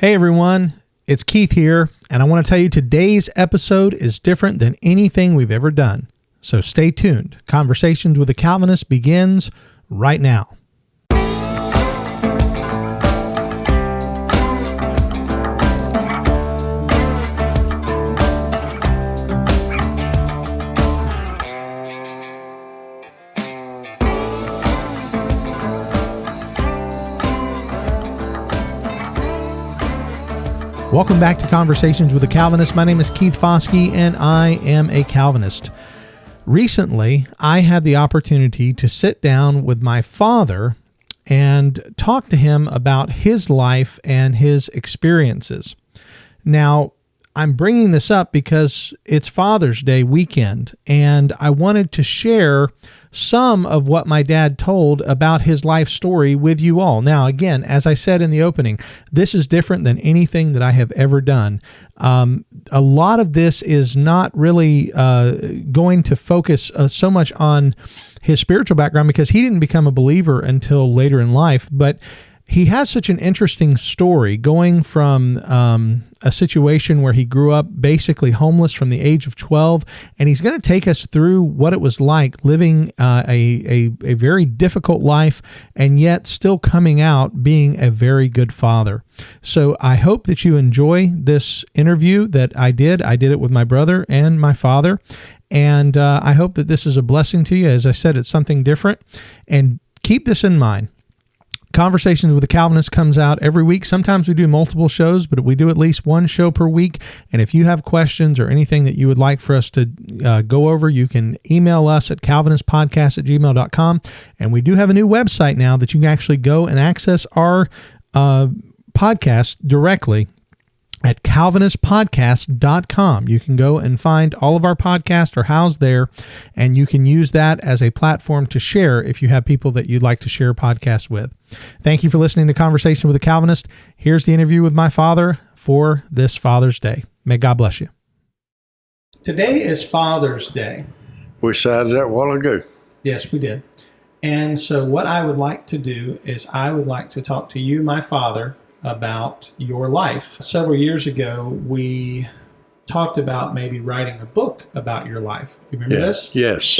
Hey everyone, it's Keith here, and I want to tell you today's episode is different than anything we've ever done. So stay tuned. Conversations with a Calvinist begins right now. Welcome back to Conversations with a Calvinist. My name is Keith Foskey, and I am a Calvinist. Recently, I had the opportunity to sit down with my father and talk to him about his life and his experiences. Now, I'm bringing this up because it's Father's Day weekend, and I wanted to share some of what my dad told about his life story with you all. Now, again, as I said in the opening, this is different than anything that I have ever done. A lot of this is not really going to focus so much on his spiritual background because he didn't become a believer until later in life, but he has such an interesting story going from a situation where he grew up basically homeless from the age of 12, and he's going to take us through what it was like living a very difficult life and yet still coming out being a very good father. So I hope that you enjoy this interview that I did. I did it with my brother and my father, and I hope that this is a blessing to you. As I said, it's something different, and keep this in mind. Conversations with a Calvinist comes out every week. Sometimes we do multiple shows, but we do at least one show per week. And if you have questions or anything that you would like for us to go over, you can email us at calvinistpodcast@gmail.com. And we do have a new website now that you can actually go and access our podcast directly at calvinistpodcast.com. You can go and find all of our podcasts are housed there, and you can use that as a platform to share if you have people that you'd like to share podcasts with. Thank you for listening to Conversation with a Calvinist. Here's the interview with my father for this Father's Day. May God bless you. Today is Father's Day. We decided that a while ago. Yes, we did. And so what I would like to do is I would like to talk to you, my father, about your life. Several years ago, we talked about maybe writing a book about your life. You remember this? Yes.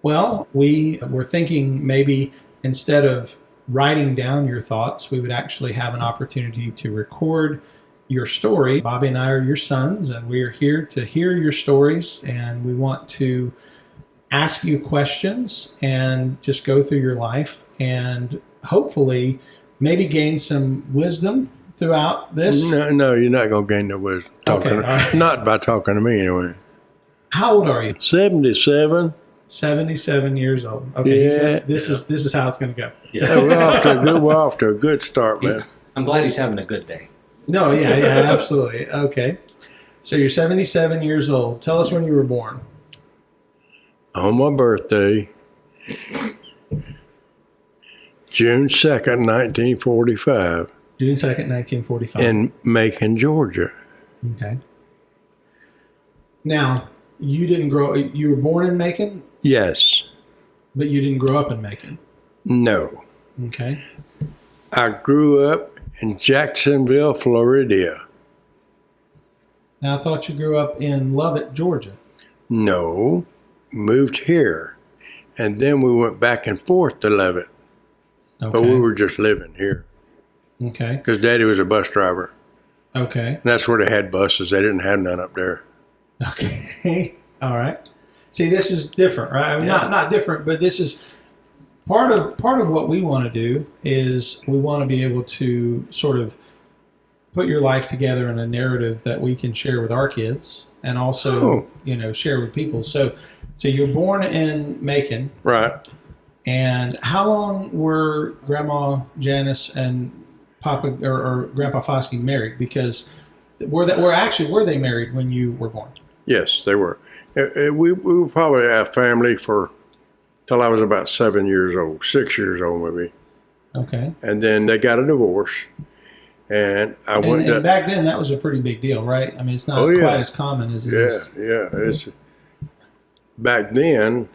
Well, we were thinking maybe instead of writing down your thoughts, we would actually have an opportunity to record your story. Bobby and I are your sons, and we are here to hear your stories, and we want to ask you questions and just go through your life and hopefully maybe gain some wisdom throughout this. No, you're not going to gain no wisdom. Okay, Not by talking to me anyway. How old are you? 77. 77 years old. Okay, yeah. This is how it's going to go. Yeah, we're off to a good start, man. I'm glad he's having a good day. No, yeah, absolutely. Okay. So you're 77 years old. Tell us when you were born. On my birthday, June 2nd, 1945. June 2nd, 1945. In Macon, Georgia. Okay. Now, you were born in Macon? Yes. But you didn't grow up in Macon? No. Okay. I grew up in Jacksonville, Florida. Now, I thought you grew up in Lovett, Georgia. No. Moved here. And then we went back and forth to Lovett. Okay. But we were just living here. Okay. Because Daddy was a bus driver. Okay. And that's where they had buses. They didn't have none up there. Okay. All right. See, this is different, right? I mean, not different, but this is part of what we want to do is we want to be able to sort of put your life together in a narrative that we can share with our kids and also, share with people. So you're born in Macon. Right. And how long were Grandma Janice and Papa or Grandpa Foskey married? Because were they married when you were born? Yes, they were. We were probably a family till I was about 7 years old, 6 years old maybe. Okay. And then they got a divorce. And and back then that was a pretty big deal, right? I mean, it's not quite as common as it is. Yeah. Back then,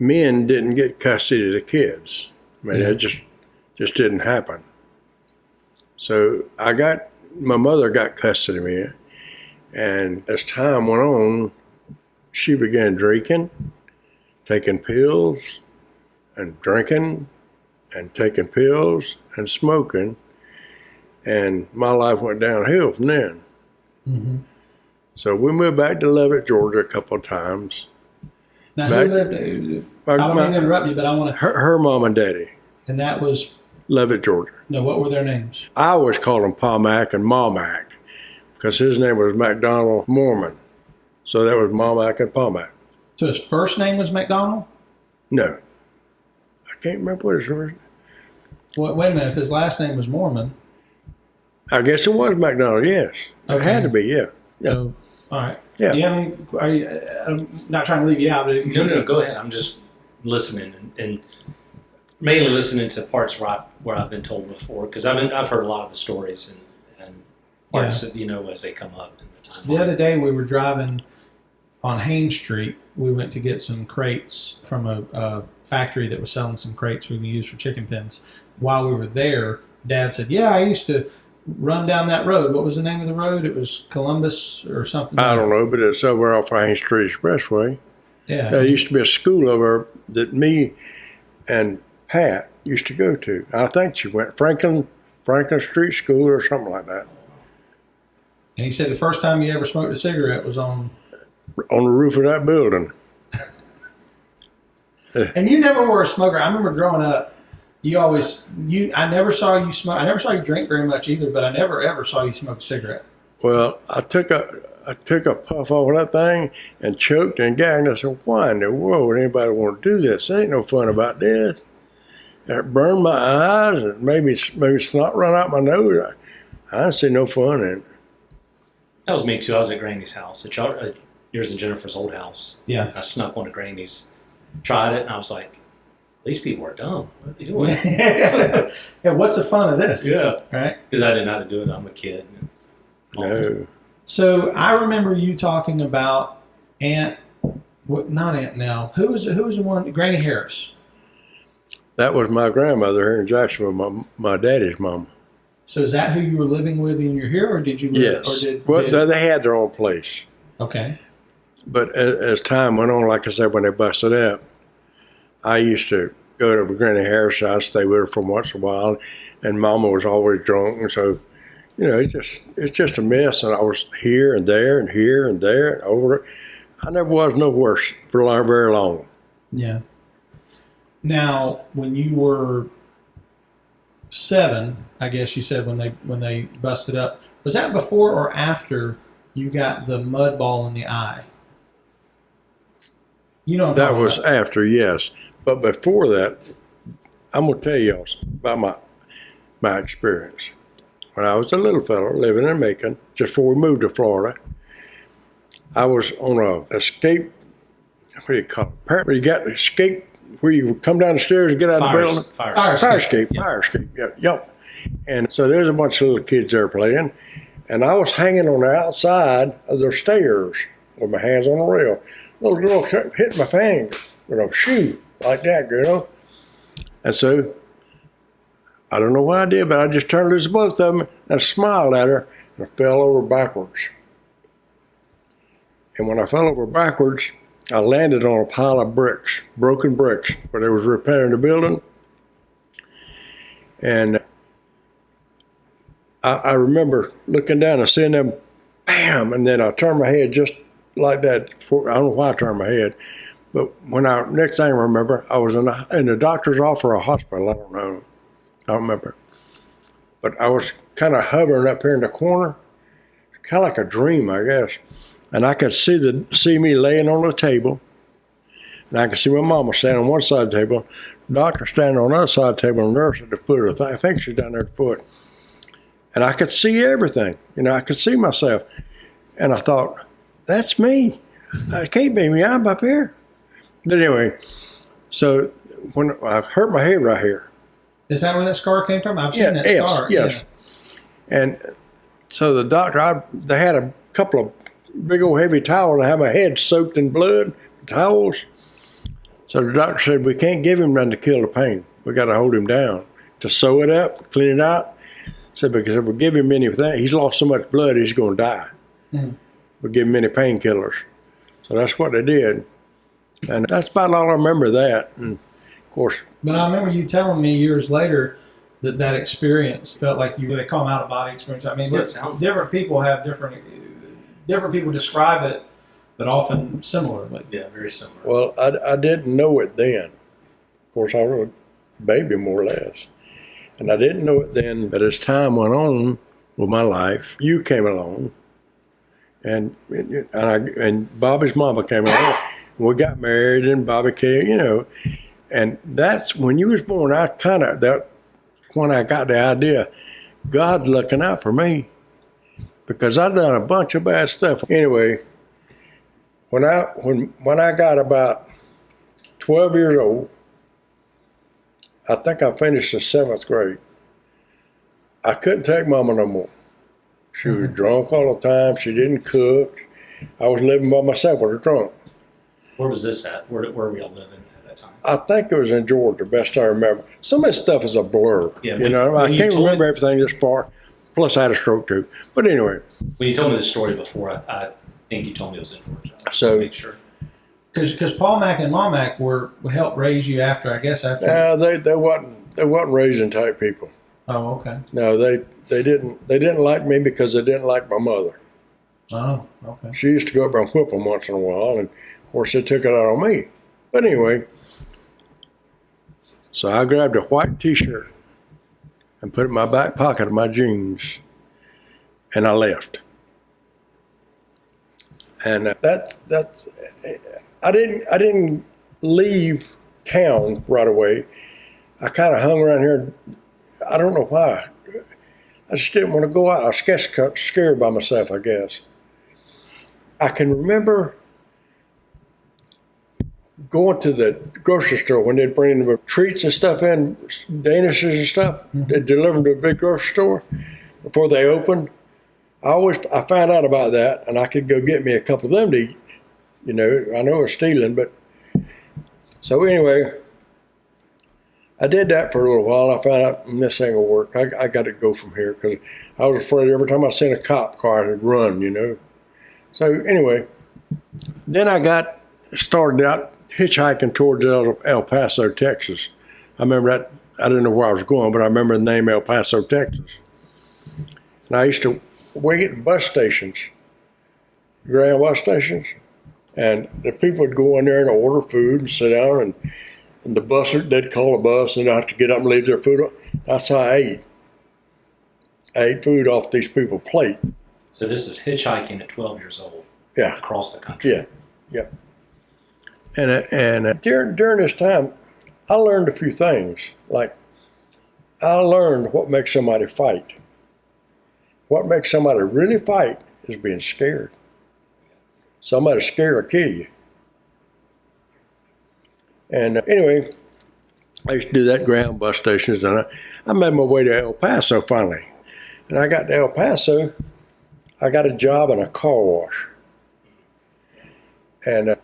men didn't get custody of the kids. I mean, it just didn't happen. So my mother got custody of me, and as time went on, she began drinking, taking pills, and drinking, and taking pills, and smoking, and my life went downhill from then. Mm-hmm. So we moved back to Leavitt, Georgia a couple of times. Now, who lived? I don't mean to interrupt you, but I want to. Her mom and daddy. And that was Leavitt, Georgia. No, what were their names? I always called him Pa Mac and Ma Mac because his name was MacDonald Mormon. So that was Ma Mac and Pa Mac. So his first name was MacDonald? No. I can't remember what his first name. Well, wait a minute. If his last name was Mormon. I guess it was MacDonald, yes. Okay. It had to be, yeah. So, all right. Yeah. Do you have any, I'm not trying to leave you out. But No, go ahead. I'm just listening and mainly listening to parts where I've been told before, because I've heard a lot of the stories and parts that, as they come up in the time. The other day we were driving on Haines Street. We went to get some crates from a factory that was selling some crates we can use for chicken pens. While we were there, Dad said, "Yeah, I used to run down that road." What was the name of the road? It was Columbus or something. I don't know, but it's over off Haines Street Expressway. Yeah. There used to be a school over that me and Pat used to go to. I think she went Franklin Street School or something like that. And he said the first time you ever smoked a cigarette was on the roof of that building. And you never were a smoker. I remember growing up, I never saw you smoke. I never saw you drink very much either, but I never ever saw you smoke a cigarette. Well, I took a puff off of that thing and choked and gagged. I said, "Why in the world would anybody want to do this? There ain't no fun about this." It burned my eyes and maybe snot run out my nose. I didn't see no fun in it. That was me too. I was at Granny's house. Yours and Jennifer's old house. Yeah. I snuck one of Granny's, tried it, and I was like, "These people are dumb. What are they doing?" Yeah, what's the fun of this? Yeah. Right? Because I didn't know how to do it. I'm a kid. No. So I remember you talking about not Aunt Nell. Who was the one? Granny Harris. That was my grandmother here in Jacksonville, my daddy's mom. So is that who you were living with when you were here, or did you live? Yes. Well, they had their own place. Okay. But as time went on, like I said, when they busted up, I used to go to Granny Harris' house, stay with her for once in a while, and Mama was always drunk, and so, it's just a mess. And I was here and there and here and there and over. I never was nowhere for very long. Yeah. Now, when you were 7, I guess you said when they busted up, was that before or after you got the mud ball in the eye? That was after, yes. But before that, I'm going to tell you about my experience. When I was a little fellow living in Macon, just before we moved to Florida, I was on a escape, what do you call it? Where you got to escape, where you come down the stairs and get out of the building. Fire escape. Yep. And so there's a bunch of little kids there playing, and I was hanging on the outside of the stairs with my hands on the rail. Little girl kept hitting my finger with a shoe like that, And so I don't know what I did, but I just turned loose of both of them and I smiled at her and I fell over backwards. And when I fell over backwards, I landed on a pile of bricks, broken bricks, where they was repairing the building. And I remember looking down and seeing them, bam, and then I turned my head just like that. I don't know why I turned my head, but next thing I remember, I was in the doctor's office or a hospital. I don't know. I don't remember. But I was kind of hovering up here in the corner, kind of like a dream, I guess. And I could see me laying on the table, and I could see my mama standing on one side of the table, doctor standing on the other side of the table, and nurse at the foot of the thing. I think she's down there at the foot. And I could see everything. I could see myself. And I thought, that's me. It can't be me. I'm up here. But anyway, so when I hurt my head right here. Is that where that scar came from? I've seen that scar. Yes. Yeah. And so the doctor, they had a couple of big old heavy towels. I had my head soaked in blood, towels. So the doctor said, we can't give him nothing to kill the pain. We got to hold him down, to sew it up, clean it out. said, because if we give him anything, he's lost so much blood, he's going to die. We give him many painkillers. So that's what they did. And that's about all I remember of that. And of course. But I remember you telling me years later that experience felt like they call them out-of-body experience. I mean, different people have different people describe it, but often similar. Yeah, very similar. Well, I didn't know it then. Of course, I was a baby, more or less. And I didn't know it then, but as time went on with my life, you came along, and Bobby's mama came along, and we got married, and Bobby came, and that's when you was born. When I got the idea, God's looking out for me, because I'd done a bunch of bad stuff. Anyway, when I got about 12 years old, I think I finished the 7th grade. I couldn't take Mama no more. She was drunk all the time. She didn't cook. I was living by myself with her drunk. Where was this at? Where were y'all living at that time? I think it was in Georgia, best I remember. Some of this stuff is a blur. Yeah, I can't remember everything this far. Plus, I had a stroke too. But anyway. When you told me the story before, I think you told me it was in Georgia. So, make sure. Because Paul Mac and Mom Mac helped raise you after. No, they wasn't raising type people. Oh, okay. No, they didn't like me because they didn't like my mother. Oh, okay. She used to go up there and whip them once in a while, and of course they took it out on me. But anyway, so I grabbed a white T-shirt and put it in my back pocket of my jeans, and I left. And I didn't leave town right away. I kind of hung around here. I don't know why. I just didn't want to go out. I was scared by myself, I guess. I can remember going to the grocery store when they'd bring the treats and stuff in, Danishes and stuff. They'd deliver them to a big grocery store before they opened. I found out about that, and I could go get me a couple of them to eat. I know it's stealing, but so anyway, I did that for a little while. I found out this ain't gonna work. I got to go from here because I was afraid every time I seen a cop car, I'd run. So anyway, then I started out hitchhiking towards El Paso, Texas. I remember that. I didn't know where I was going, but I remember the name El Paso, Texas. And I used to wait at bus stations, Grand bus stations, and the people would go in there and order food and sit down, and the busser, they'd call a bus, and I'd have to get up and leave their food. That's how I ate. I ate food off these people's plate. So this is hitchhiking at 12 years old. Yeah. Across the country. Yeah. And during this time, I learned a few things. Like, I learned what makes somebody fight. What makes somebody really fight is being scared. Somebody's scared will kill you. And anyway, I used to do that ground bus stations, and I made my way to El Paso finally. And I got to El Paso, I got a job in a car wash. And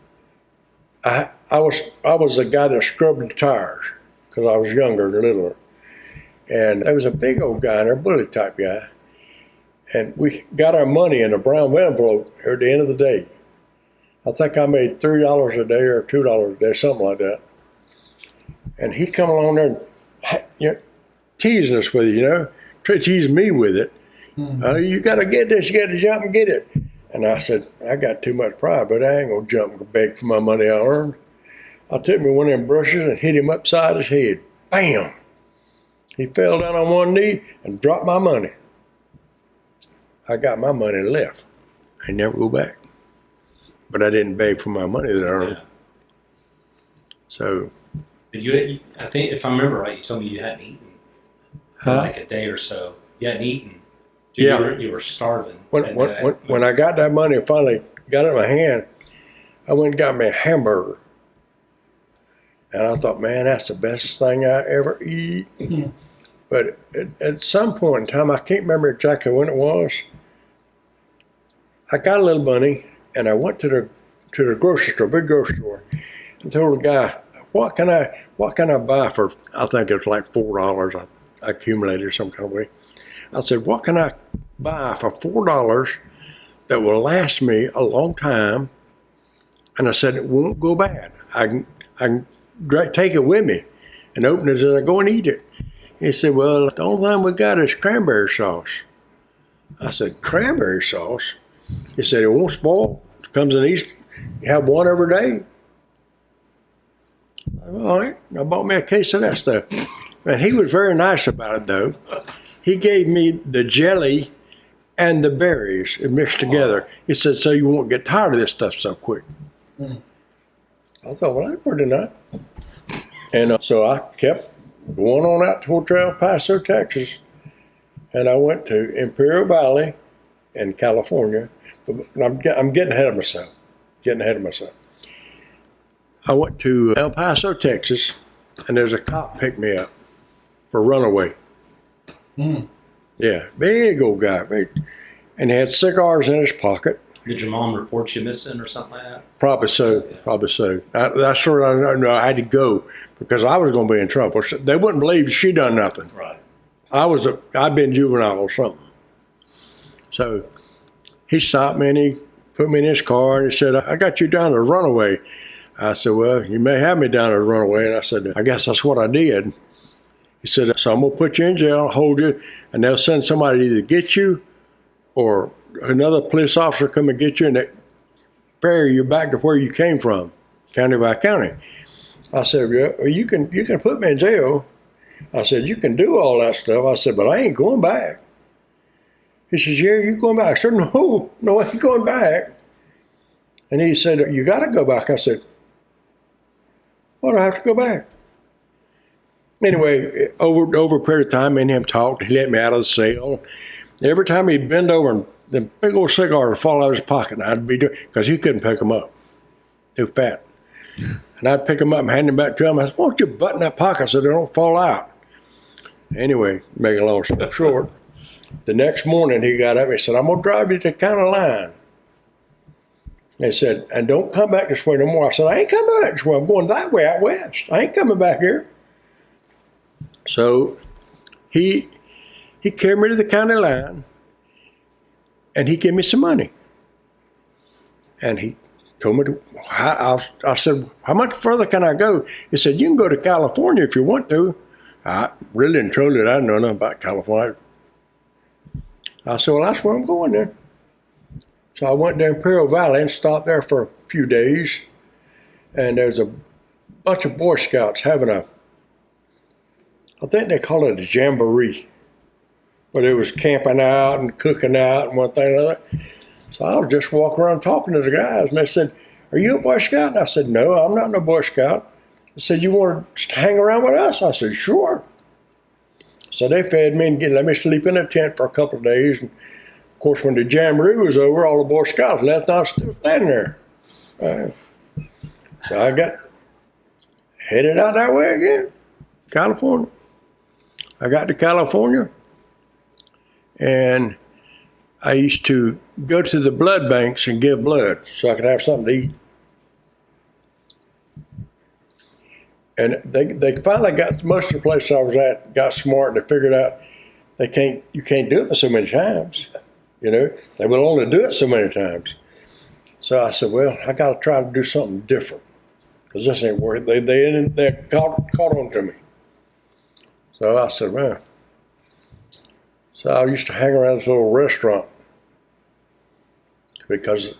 I was the guy that scrubbed the tires because I was younger and littler. And there was a big old guy in there, bully type guy. And we got our money in a brown envelope at the end of the day. I think I made $3 a day or $2 a day, something like that. And he come along there and teasing us with it, teasing me with it. You got to get this, you got to jump and get it. And I said, I got too much pride, but I ain't going to jump and beg for my money I earned. I took me one of them brushes and hit him upside his head. Bam! He fell down on one knee and dropped my money. I got my money and left. I never go back. But I didn't beg for my money that I earned. Yeah. So. But I think if I remember right, you told me you hadn't eaten for like a day or so. You hadn't eaten. You were starving. When I got that money and finally got it in my hand, I went and got me a hamburger. And I thought, man, that's the best thing I ever eat. Mm-hmm. But at some point in time, I can't remember exactly when it was, I got a little money and I went to the grocery store, big grocery store, and told the guy, what can I buy for, I think it was like $4 I accumulated some kind of way. I said, what can I buy for $4 that will last me a long time? And I said, it won't go bad. I can take it with me and open it as I go and eat it. He said, well, the only thing we got is cranberry sauce. I said, cranberry sauce? He said, it won't spoil. It comes in each, you have one every day. All right, I bought me a case of that stuff. And he was very nice about it, though. He gave me the jelly and the berries mixed together. He said, so you won't get tired of this stuff so quick. I thought, well, that's pretty nice. And so I kept going on out toward El Paso, Texas, and I went to Imperial Valley in California. But I'm getting ahead of myself. I went to El Paso, Texas, and there's a cop picked me up for runaway. Yeah, big old guy. And he had cigars in his pocket. Did your mom report you missing or something like that? Probably so. Yeah. Probably so. That's what I know. I had to go because I was going to be in trouble. They wouldn't believe she done nothing. Right. I'd been juvenile or something. So he stopped me and he put me in his car and he said, I got you down to runaway. I said, well, you may have me down to runaway. And I said, I guess that's what I did. He said, so I'm going to put you in jail, hold you, and they'll send somebody to either get you or another police officer come and get you and they ferry you back to where you came from, county by county. I said, yeah, well, you can put me in jail. I said, you can do all that stuff. I said, but I ain't going back. He says, yeah, you going back? I said, no, I ain't going back. And he said, you got to go back. I said, why do I have to go back? Anyway, over a period of time, me and him talked. He let me out of the cell. Every time he'd bend over and the big old cigar would fall out of his pocket, and I'd be doing, because he couldn't pick them up, too fat. And I'd pick them up and hand them back to him. I said, why don't you button that pocket so they don't fall out? Anyway, make a long story short, the next morning he got up and he said, I'm going to drive you to the county line. They said, and don't come back this way no more. I said, I ain't coming back this way. I'm going that way out west. I ain't coming back here. So he carried me to the county line and he gave me some money. And he told me I said, how much further can I go? He said, you can go to California if you want to. I really and truly, I didn't know nothing about California. I said, well, that's where I'm going then. So I went to Imperial Valley and stopped there for a few days. And there's a bunch of Boy Scouts having I think they call it a jamboree, where they was camping out and cooking out and one thing and another. So I was just walking around talking to the guys, and they said, are you a Boy Scout? And I said, no, I'm not no Boy Scout. They said, you want to hang around with us? I said, sure. So they fed me and let me sleep in a tent for a couple of days. And of course, when the jamboree was over, all the Boy Scouts left, and I was still standing there. So I got headed out that way again, California. I got to California, and I used to go to the blood banks and give blood so I could have something to eat. And they finally got, most of the places I was at got smart and they figured out you can't do it for so many times. You know, they will only do it so many times. So I said, well, I got to try to do something different because this ain't working. They caught on to me. So I said, man. So I used to hang around this little restaurant because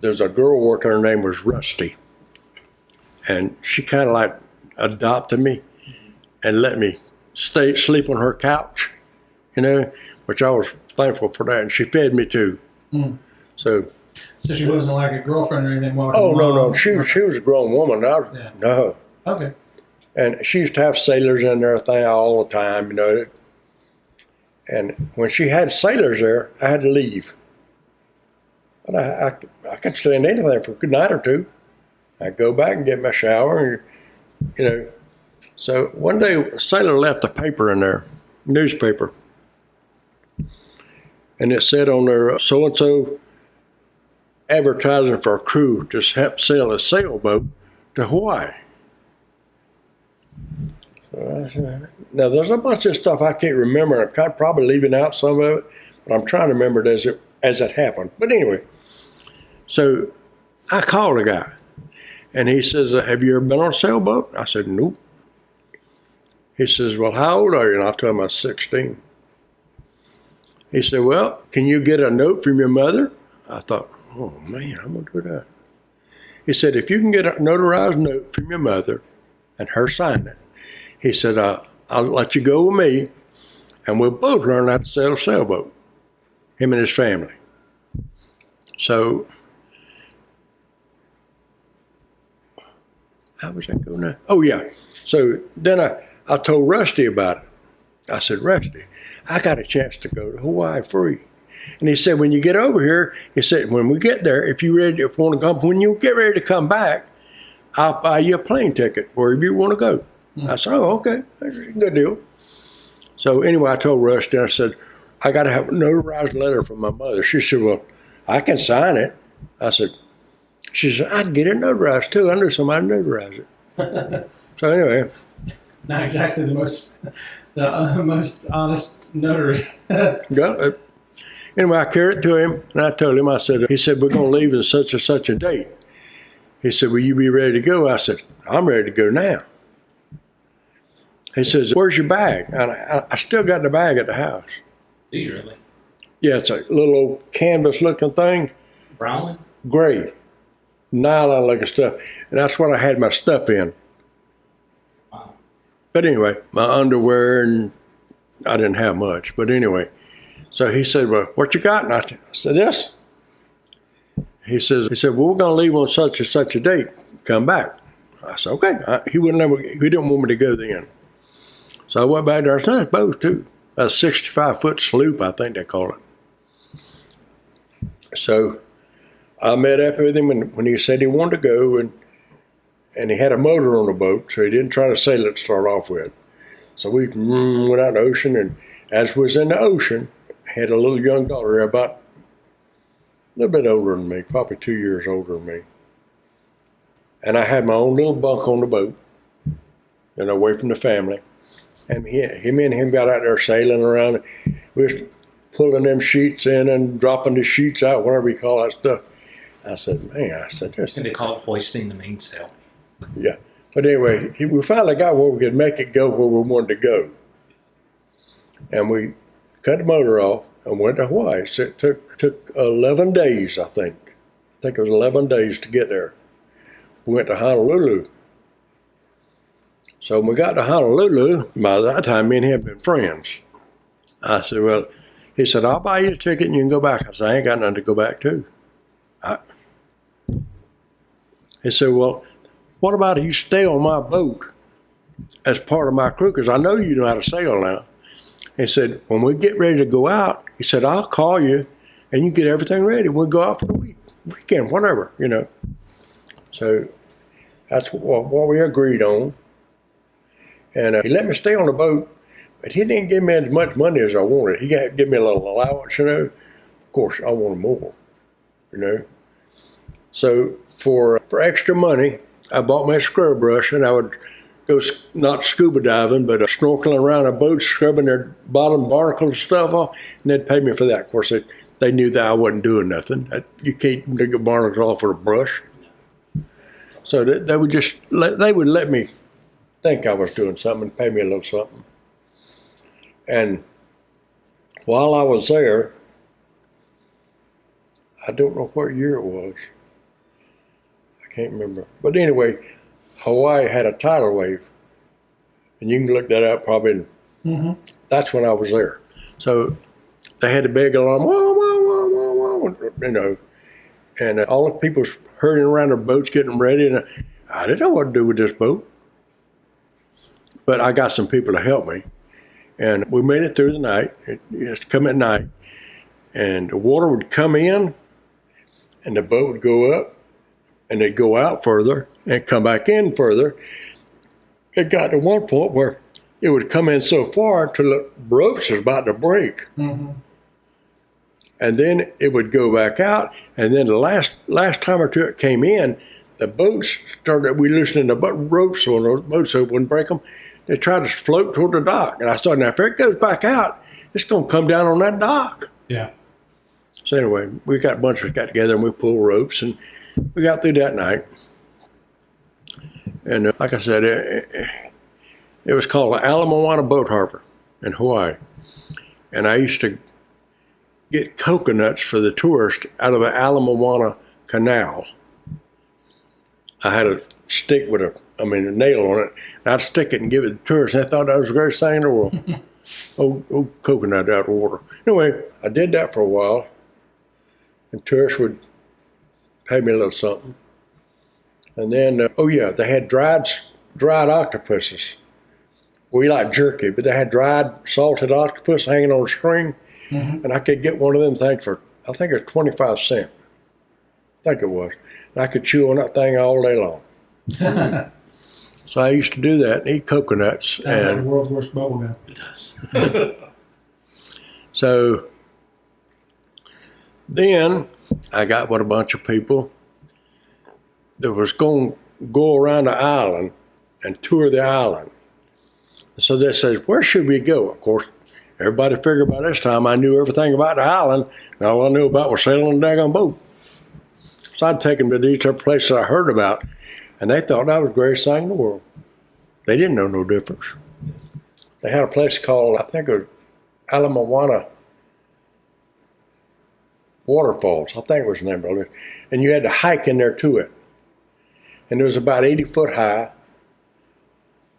there's a girl working, her name was Rusty. And she kind of like adopted me and let me sleep on her couch, you know, which I was thankful for that. And she fed me too. Mm. So she wasn't like a girlfriend or anything? Oh, no. She was a grown woman. No. Okay. And she used to have sailors in there all the time, you know. And when she had sailors there, I had to leave. But I could stand anything for a good night or two. I'd go back and get my shower, and, you know. So one day, a sailor left a paper in there, newspaper. And it said on there, so-and-so advertising for a crew to help sail a sailboat to Hawaii. Now, there's a bunch of stuff I can't remember. I'm kind of probably leaving out some of it, but I'm trying to remember it as it happened. But anyway, so I called a guy, and he says, have you ever been on a sailboat? I said, nope. He says, well, how old are you? And I told him I was 16. He said, well, can you get a note from your mother? I thought, oh, man, I'm going to do that. He said, if you can get a notarized note from your mother and her sign it, he said, I'll let you go with me, and we'll both learn how to sail a sailboat, him and his family. So, how was that going now? Oh, yeah. So then I told Rusty about it. I said, Rusty, I got a chance to go to Hawaii free. And he said, when you get over here, he said, when we get there, if you want to come, when you get ready to come back, I'll buy you a plane ticket wherever you want to go. I said, oh, okay, that's a good deal. So anyway, I told Rusty, I said, I got to have a notarized letter from my mother. She said, well, I can sign it. I said, she said, I'd get it notarized too. I knew somebody notarized it. So anyway. Not exactly the most honest notary. Got it. Anyway, I carried it to him, and I told him, he said, we're going to leave in such and such a date. He said, will you be ready to go? I said, I'm ready to go now. He says, where's your bag? And I still got the bag at the house. Do you really? Yeah, it's a little old canvas-looking thing. Brown one? Gray. Nylon-looking stuff. And that's what I had my stuff in. Wow. But anyway, my underwear, and I didn't have much. But anyway, so he said, well, what you got? And I said, this. He said, well, we're going to leave on such and such a date. Come back. I said, okay. He didn't want me to go then. So I went back there. It's nice boat, too. A 65-foot sloop, I think they call it. So I met up with him when he said he wanted to go, and he had a motor on the boat, so he didn't try to sail it to start off with. So we went out in the ocean, and as we was in the ocean, had a little young daughter, about a little bit older than me, probably 2 years older than me. And I had my own little bunk on the boat, and away from the family. And him and him got out there sailing around. We was pulling them sheets in and dropping the sheets out, whatever you call that stuff. I said, man, this. And they call it hoisting the mainsail. Yeah. But anyway, we finally got where we could make it go where we wanted to go. And we cut the motor off and went to Hawaii. So it took 11 days, I think. I think it was 11 days to get there. We went to Honolulu. So when we got to Honolulu, by that time, me and him had been friends. I said, well, he said, I'll buy you a ticket and you can go back. I said, I ain't got nothing to go back to. He said, well, what about if you stay on my boat as part of my crew? Because I know you know how to sail now. He said, when we get ready to go out, he said, I'll call you and you get everything ready. We'll go out for the weekend, whatever, you know. So that's what we agreed on. And he let me stay on the boat, but he didn't give me as much money as I wanted. He gave me a little allowance, you know. Of course, I wanted more, you know. So for extra money, I bought me a scrub brush, and I would go not scuba diving, but snorkeling around a boat, scrubbing their bottom barnacles and stuff off, and they'd pay me for that. Of course, they knew that I wasn't doing nothing. You can't dig the barnacles off with a brush. So they would let me think I was doing something and pay me a little something. And while I was there, I don't know what year it was. I can't remember. But anyway, Hawaii had a tidal wave. And you can look that up probably. That's when I was there. So they had the big alarm, wah, wah, wah, wah, wah, you know, and all the people was hurrying around their boats getting ready. And I didn't know what to do with this boat. But I got some people to help me. And we made it through the night. It used to come at night. And the water would come in, and the boat would go up, and it'd go out further, and come back in further. It got to one point where it would come in so far until the ropes was about to break. And then it would go back out, and then the last time or two it came in, the boats started, we loosened the ropes on those boats so it wouldn't break them. they tried to float toward the dock. And I thought, now if it goes back out, it's going to come down on that dock. Yeah. So anyway, we got a bunch of us got together and we pulled ropes and we got through that night. And like I said, it was called the Ala Moana Boat Harbor in Hawaii. And I used to get coconuts for the tourists out of the Ala Moana Canal. I had a stick with a nail on it, and I'd stick it and give it to the tourists, and they thought that was the greatest thing in the world. oh, coconut out of water. Anyway, I did that for a while, and tourists would pay me a little something. And then, they had dried octopuses. We like jerky, but they had dried salted octopus hanging on a string, and I could get one of them things for, I think it was 25 cents. I think it was. And I could chew on that thing all day long. So I used to do that and eat coconuts. Sounds like the world's worst bubble gum. It does. So then I got with a bunch of people that was going to go around the island and tour the island. So they said, where should we go? Of course, everybody figured by this time I knew everything about the island, and all I knew about was sailing a daggone boat. So I'd take them to these other places I heard about, and they thought that was the greatest thing in the world. They didn't know no difference. They had a place called, I think it was Ala Moana Waterfalls, I think it was the name of it, and you had to hike in there to it. And it was about 80 foot high,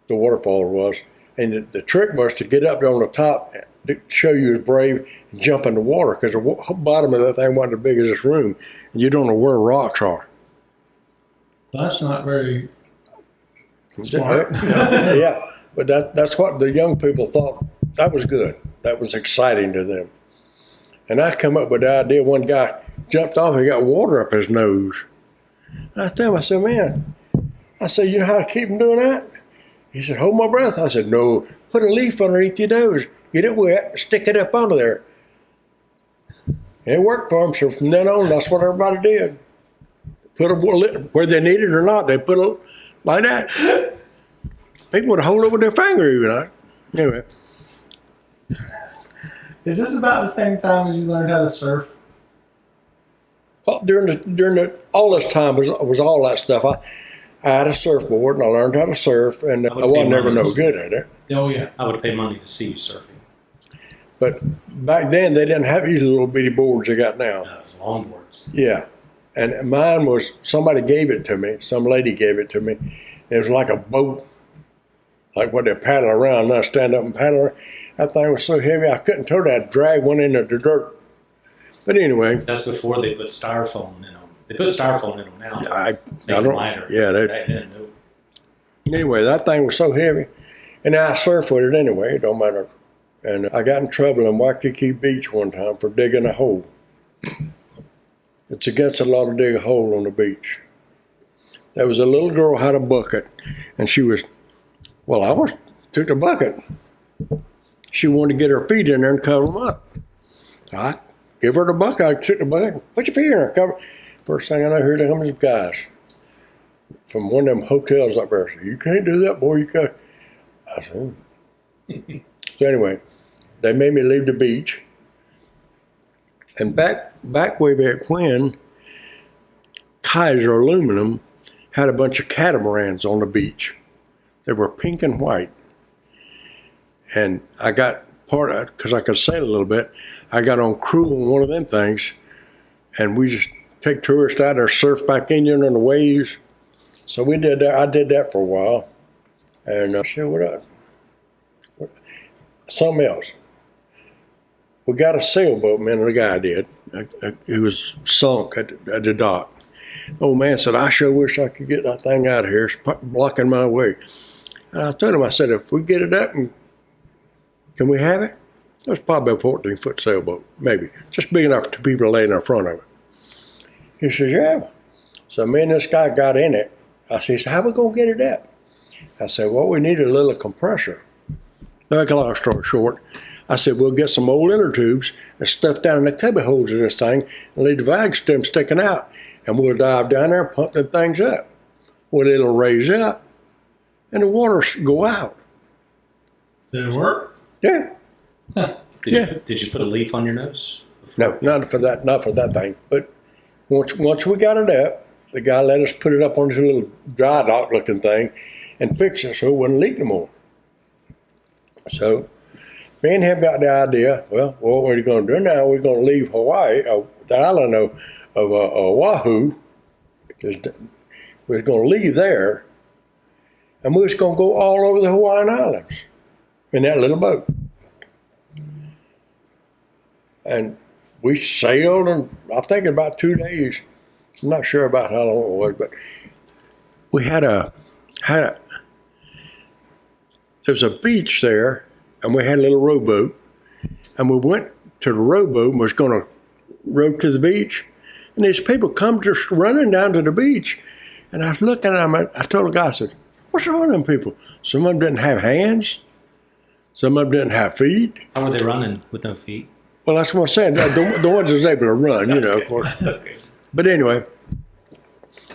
the waterfall was, and the trick was to get up there on the top to show you was brave and jump in the water, because the bottom of that thing wasn't as big as this room, and you don't know where rocks are. That's not very smart. Yeah, but that's what the young people thought. That was good. That was exciting to them. And I come up with the idea, one guy jumped off and got water up his nose. And I tell him, I said, man, you know how to keep from doing that? He said, hold my breath. I said, no, put a leaf underneath your nose, get it wet, stick it up under there. And it worked for them, so from then on, that's what everybody did. Put a, whether they needed it or not, they put it like that. People would hold it with their finger even. Anyway. Is this about the same time as you learned how to surf? Well, during all this time was all that stuff. I had a surfboard and I learned how to surf, and I wasn't never no good at it. Oh yeah, I would pay money to see you surfing. But back then they didn't have these little bitty boards they got now. No, it was longboards. Yeah, and mine was, somebody gave it to me. Some lady gave it to me. It was like a boat, like what they paddle around. And I stand up and paddle around. That thing was so heavy I couldn't tow that. I'd drag one into the dirt. But anyway, that's before they put styrofoam in them. They put styrofoam in them now. I don't. Lighter. Yeah. No. Anyway, that thing was so heavy, and I surf with it anyway. It don't matter. And I got in trouble in Waikiki Beach one time for digging a hole. It's against the law to dig a hole on the beach. There was a little girl had a bucket, and she was, took the bucket. She wanted to get her feet in there and cover them up. I give her the bucket. I took the bucket, put your feet in there, cover. First thing I know, here they come these guys from one of them hotels up there. Said, you can't do that, boy. You can't. I said, So anyway, they made me leave the beach. And back way back when, Kaiser Aluminum had a bunch of catamarans on the beach. They were pink and white. And I got part of it, because I could sail a little bit, I got on crew on one of them things, and we just take tourists out there, surf back in on the waves. So we did that. I did that for a while. And I said, something else. We got a sailboat, man, the guy did. It was sunk at the dock. Old man said, I sure wish I could get that thing out of here. It's blocking my way. And I told him, I said, if we get it up, can we have it? It was probably a 14-foot sailboat, maybe. Just big enough for two people to lay in the front of it. He says, yeah. So me and this guy got in it. I said, how we going to get it up? I said, well, we need a little compressor. Make a long story short, I said, we'll get some old inner tubes and stuff down in the cubby holes of this thing and leave the valve stem sticking out. And we'll dive down there and pump them things up. Well, it'll raise up and the water go out. Did it work? Yeah. Did you put a leaf on your nose? No, not for that thing. But once we got it up, the guy let us put it up on this little dry dock looking thing and fix it so it wouldn't leak no more. So me and him got the idea, well, what we're going to do now, we're going to leave Hawaii, the island of Oahu. We're going to leave there, and we're just going to go all over the Hawaiian Islands in that little boat. And we sailed, and I think in about 2 days. I'm not sure about how long it was, but we there's a beach there, and we had a little rowboat, and we went to the rowboat and was going to row to the beach, and these people come just running down to the beach, and I was looking at them. I told the guy, I said, "What's wrong with them people? Some of them didn't have hands, some of them didn't have feet." How were they running with no feet? Well, that's what I'm saying. The ones that's able to run, of course. Okay. But anyway,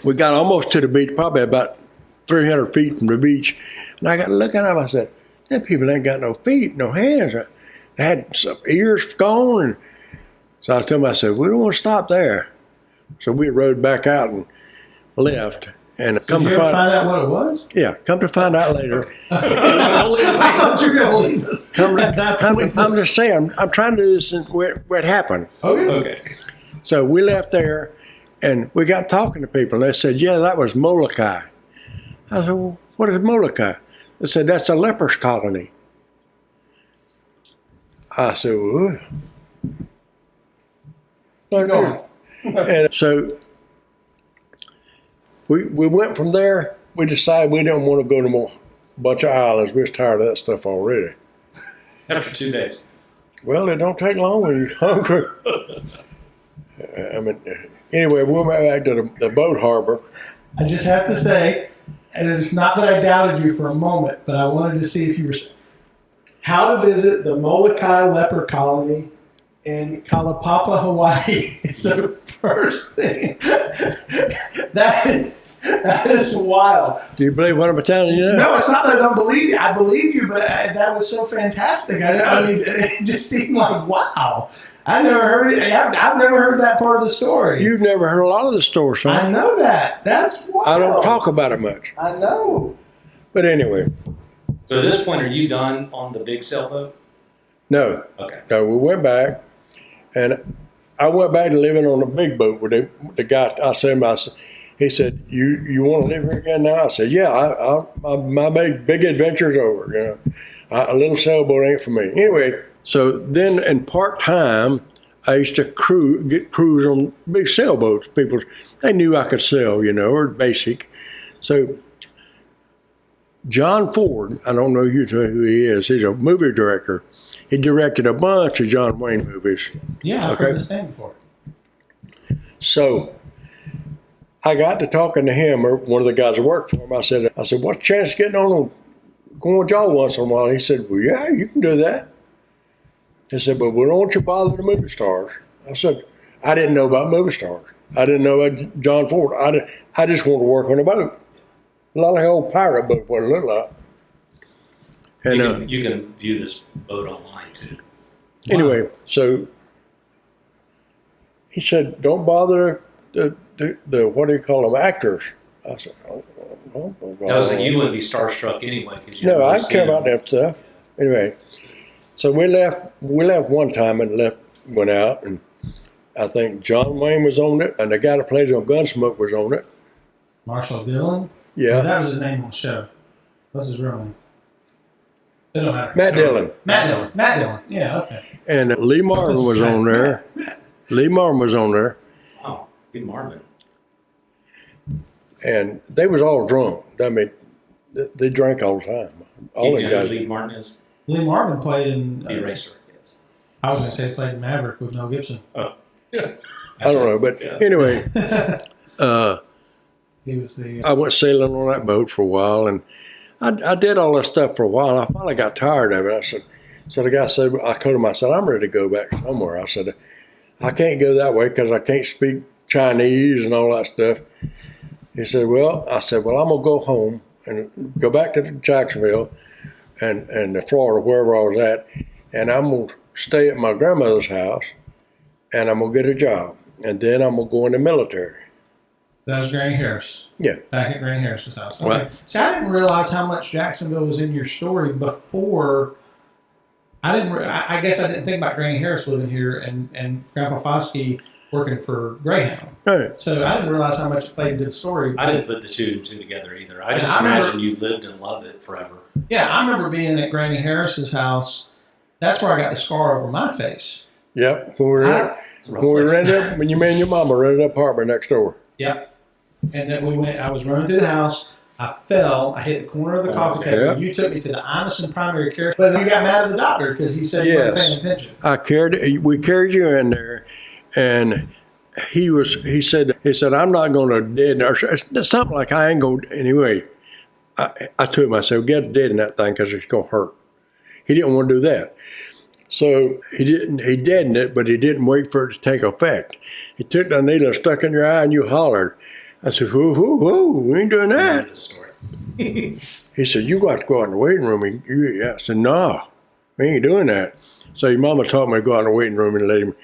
we got almost to the beach, probably about 300 feet from the beach. And I got to look at them. I said, "Them people ain't got no feet, no hands. They had some ears gone." And so I told them, I said, "We don't want to stop there." So we rode back out and left. And So you ever find out what it was? Yeah, come to find out later. I thought you were going to leave us at that point. I'm just saying, I'm trying to do this where it happened. Okay. So we left there, and we got talking to people, and they said, "Yeah, that was Molokai." I said, "Well, what is Molokai?" They said, "That's a leper's colony." I said, "Well, okay." And so we went from there. We decided we didn't want to go to more bunch of islands. We was tired of that stuff already. After 2 days. Well, it don't take long when you're hungry. Anyway, we went back to the boat harbor. I just have to say, and it's not that I doubted you for a moment, but I wanted to see if you were how to visit the Molokai leper colony in Kalapapa, Hawaii. It's the first thing. That is wild. Do you believe what I'm telling you now? No, it's not that I don't believe you. I believe you, but that was so fantastic. I mean, it just seemed like, wow. I've never heard that part of the story. You've never heard a lot of the story, son. I know that. That's wild. I don't talk about it much. I know. But anyway. So at this point, are you done on the big sailboat? No. Okay. No, we went back, and I went back to living on the big boat with the guy. He said, "You want to live here again now?" I said, "Yeah, my big adventure's over. A little sailboat ain't for me." Anyway, so then in part-time, I used to cruise on big sailboats. People, they knew I could sail, or basic. So John Ford, I don't know who he is. He's a movie director. He directed a bunch of John Wayne movies. Yeah, I've heard this name before. So I got to talking to him, or one of the guys that worked for him. I said, "What's the chance of getting on going with y'all once in a while?" He said, "Well, yeah, you can do that." He said, "But we don't want you bothering the movie stars." I said, "I didn't know about movie stars. I didn't know about John Ford. I just want to work on a boat. A lot like old pirate boat, what it looked like." And you can view this boat online too. Anyway, so he said, "Don't bother the what do you call them, actors." I said, "Oh, no." I was like, you wouldn't be starstruck anyway. No, I didn't care about that stuff. Anyway, so we left one time and went out, and I think John Wayne was on it, and the guy that plays on Gunsmoke was on it. Marshall Dillon? Yeah. That was his name on the show. What's his real name? It don't matter. Matt Dillon. Matt Dillon. Yeah, okay. And Lee Marvin was on there. Lee Marvin was on there. Oh, Lee Marvin. And they was all drunk. I mean, they drank all the time. All Do the you know who guys. Lee Martin is? Lee Marvin played in... The Eraser, yes. I was going to say he played in Maverick with Mel Gibson. Oh. I don't know, but anyway, He was the... I went sailing on that boat for a while, and I did all that stuff for a while. I finally got tired of it. So the guy said, I told him, I said, "I'm ready to go back somewhere." I said, "I can't go that way because I can't speak Chinese and all that stuff." He said, I said, "Well, I'm going to go home and go back to Jacksonville and Florida, wherever I was at, and I'm going to stay at my grandmother's house, and I'm going to get a job, and then I'm going to go in the military. That was Granny Harris. Yeah. Back at Granny Harris's house. Okay. Right. See, I didn't realize how much Jacksonville was in your story before. I guess I didn't think about Granny Harris living here and Grandpa Foskey working for Greyhound. Right. So I didn't realize how much it played into the story. I didn't put the two and two together either. I just I remember- imagine you lived and loved it forever. Yeah, I remember being at Granny Harris's house. That's where I got the scar over my face. Yep. When you and your mama rented an apartment next door. Yep. And then I was running through the house. I fell. I hit the corner of the coffee table. Yeah. You took me to the Iverson primary care. But then you got mad at the doctor because he said you weren't paying attention. We carried you in there, and he said, I'm not going to deaden, or something like I ain't going to, anyway. I told him, I said, get deaden that thing because it's going to hurt. He didn't want to do that. So he deadened it, but he didn't wait for it to take effect. He took the needle and stuck in your eye and you hollered. I said, whoa, we ain't doing that. He said, you got to go out in the waiting room. I said, no, we ain't doing that. So your mama taught me to go out in the waiting room and let him,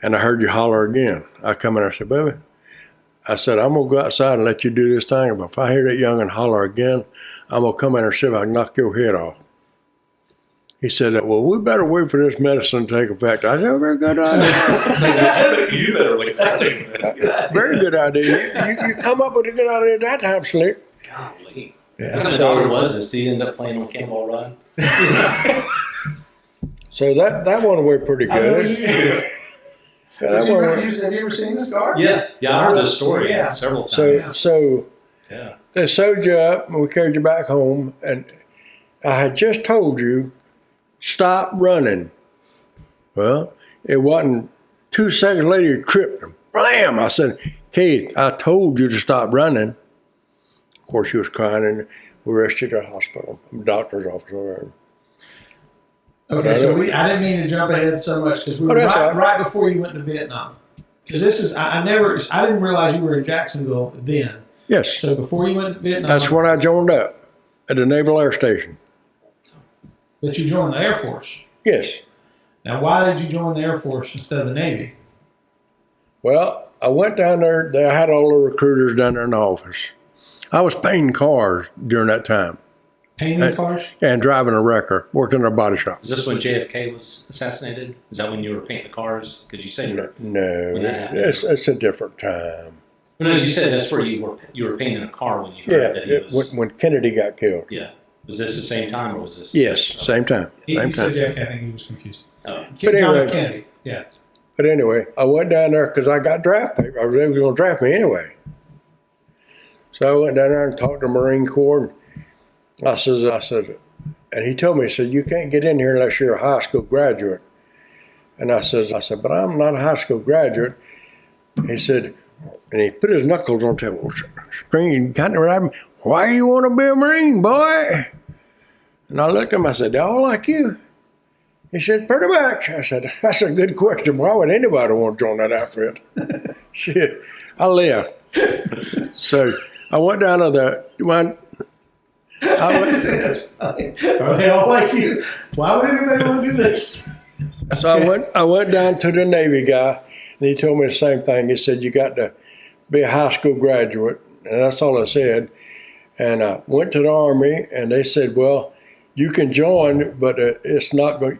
and I heard you holler again. I come in and I said, baby, I said, I'm going to go outside and let you do this thing, but if I hear that young'un holler again, I'm going to come in and see if I can knock your head off. He said, well, we better wait for this medicine to take effect. I said, very good idea. You better wait for it to take effect. Very good idea. You come up with a good idea that time, Slick. Golly. Yeah. What the daughter was, does he end up playing on Cannonball Run? So that went away pretty good. Have you ever seen this car? Yeah, I heard this story several times. So they sewed you up and we carried you back home, and I had just told you, stop running. Well, it wasn't 2 seconds later you tripped and blam! I said, Keith, I told you to stop running. Of course, she was crying, and we rushed you to the hospital, doctor's office over Okay, so I didn't mean to jump ahead so much because we were right before you went to Vietnam. Because this is I didn't realize you were in Jacksonville then. Yes. So before you went to Vietnam. That's when I joined up at the Naval Air Station. But you joined the Air Force. Yes. Now, why did you join the Air Force instead of the Navy? Well, I went down there. They had all the recruiters down there in the office. I was painting cars during that time. Painting cars? And driving a wrecker, working in a body shop. Is this when JFK was assassinated? Is that when you were painting the cars? Could you say no? It's a different time. No, you said that's where you were painting a car when you heard that he was. When Kennedy got killed. Yeah. Was this the same time or was this? Yes, same time. He said JFK. I think he was confused. But anyway, Kennedy. Yeah. But anyway, I went down there because I got drafted. They were going to draft me anyway. So I went down there and talked to the Marine Corps. And I said, and he told me, he said, you can't get in here unless you're a high school graduate. And I said, but I'm not a high school graduate. He said, and he put his knuckles on the table, screen, kind of right. Why do you want to be a Marine, boy? And I looked at him, I said, they all like you? He said, pretty much. I said, that's a good question. Why would anybody want to join that outfit? Shit, I left. So I went down to the one. That's funny. Are they all like you? Why would anybody want to do this? So I went down to the Navy guy, and he told me the same thing. He said, you got to be a high school graduate, and that's all I said. And I went to the Army, and they said, well, you can join, but it's not going.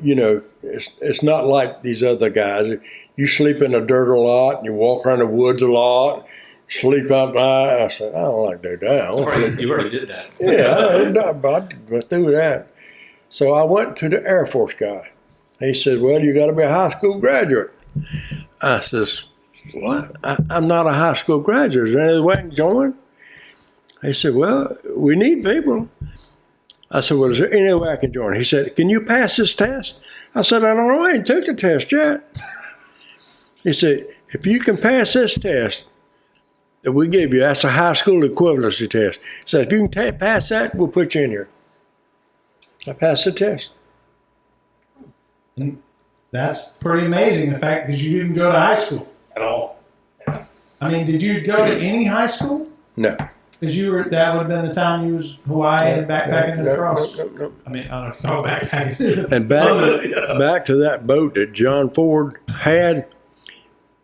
It's not like these other guys. You sleep in the dirt a lot, and you walk around the woods a lot. Sleep out there. I said, I don't like to do that. You already did that. Yeah, I went through that. So I went to the Air Force guy. He said, well, you got to be a high school graduate. I says, what? I'm not a high school graduate. Is there any way I can join? He said, well, we need people. I said, well, is there any way I can join? He said, can you pass this test? I said, I don't know. I ain't took the test yet. He said, if you can pass this test that we give you, that's a high school equivalency test. He said, if you can pass that, we'll put you in here. I passed the test. And that's pretty amazing, the fact that you didn't go to high school. At all. Yeah. I mean, did you go to any high school? No. Because that would have been the time you was Hawaii and backpacking across. No. I mean, I don't know if you call it backpacking. And back to that boat that John Ford had.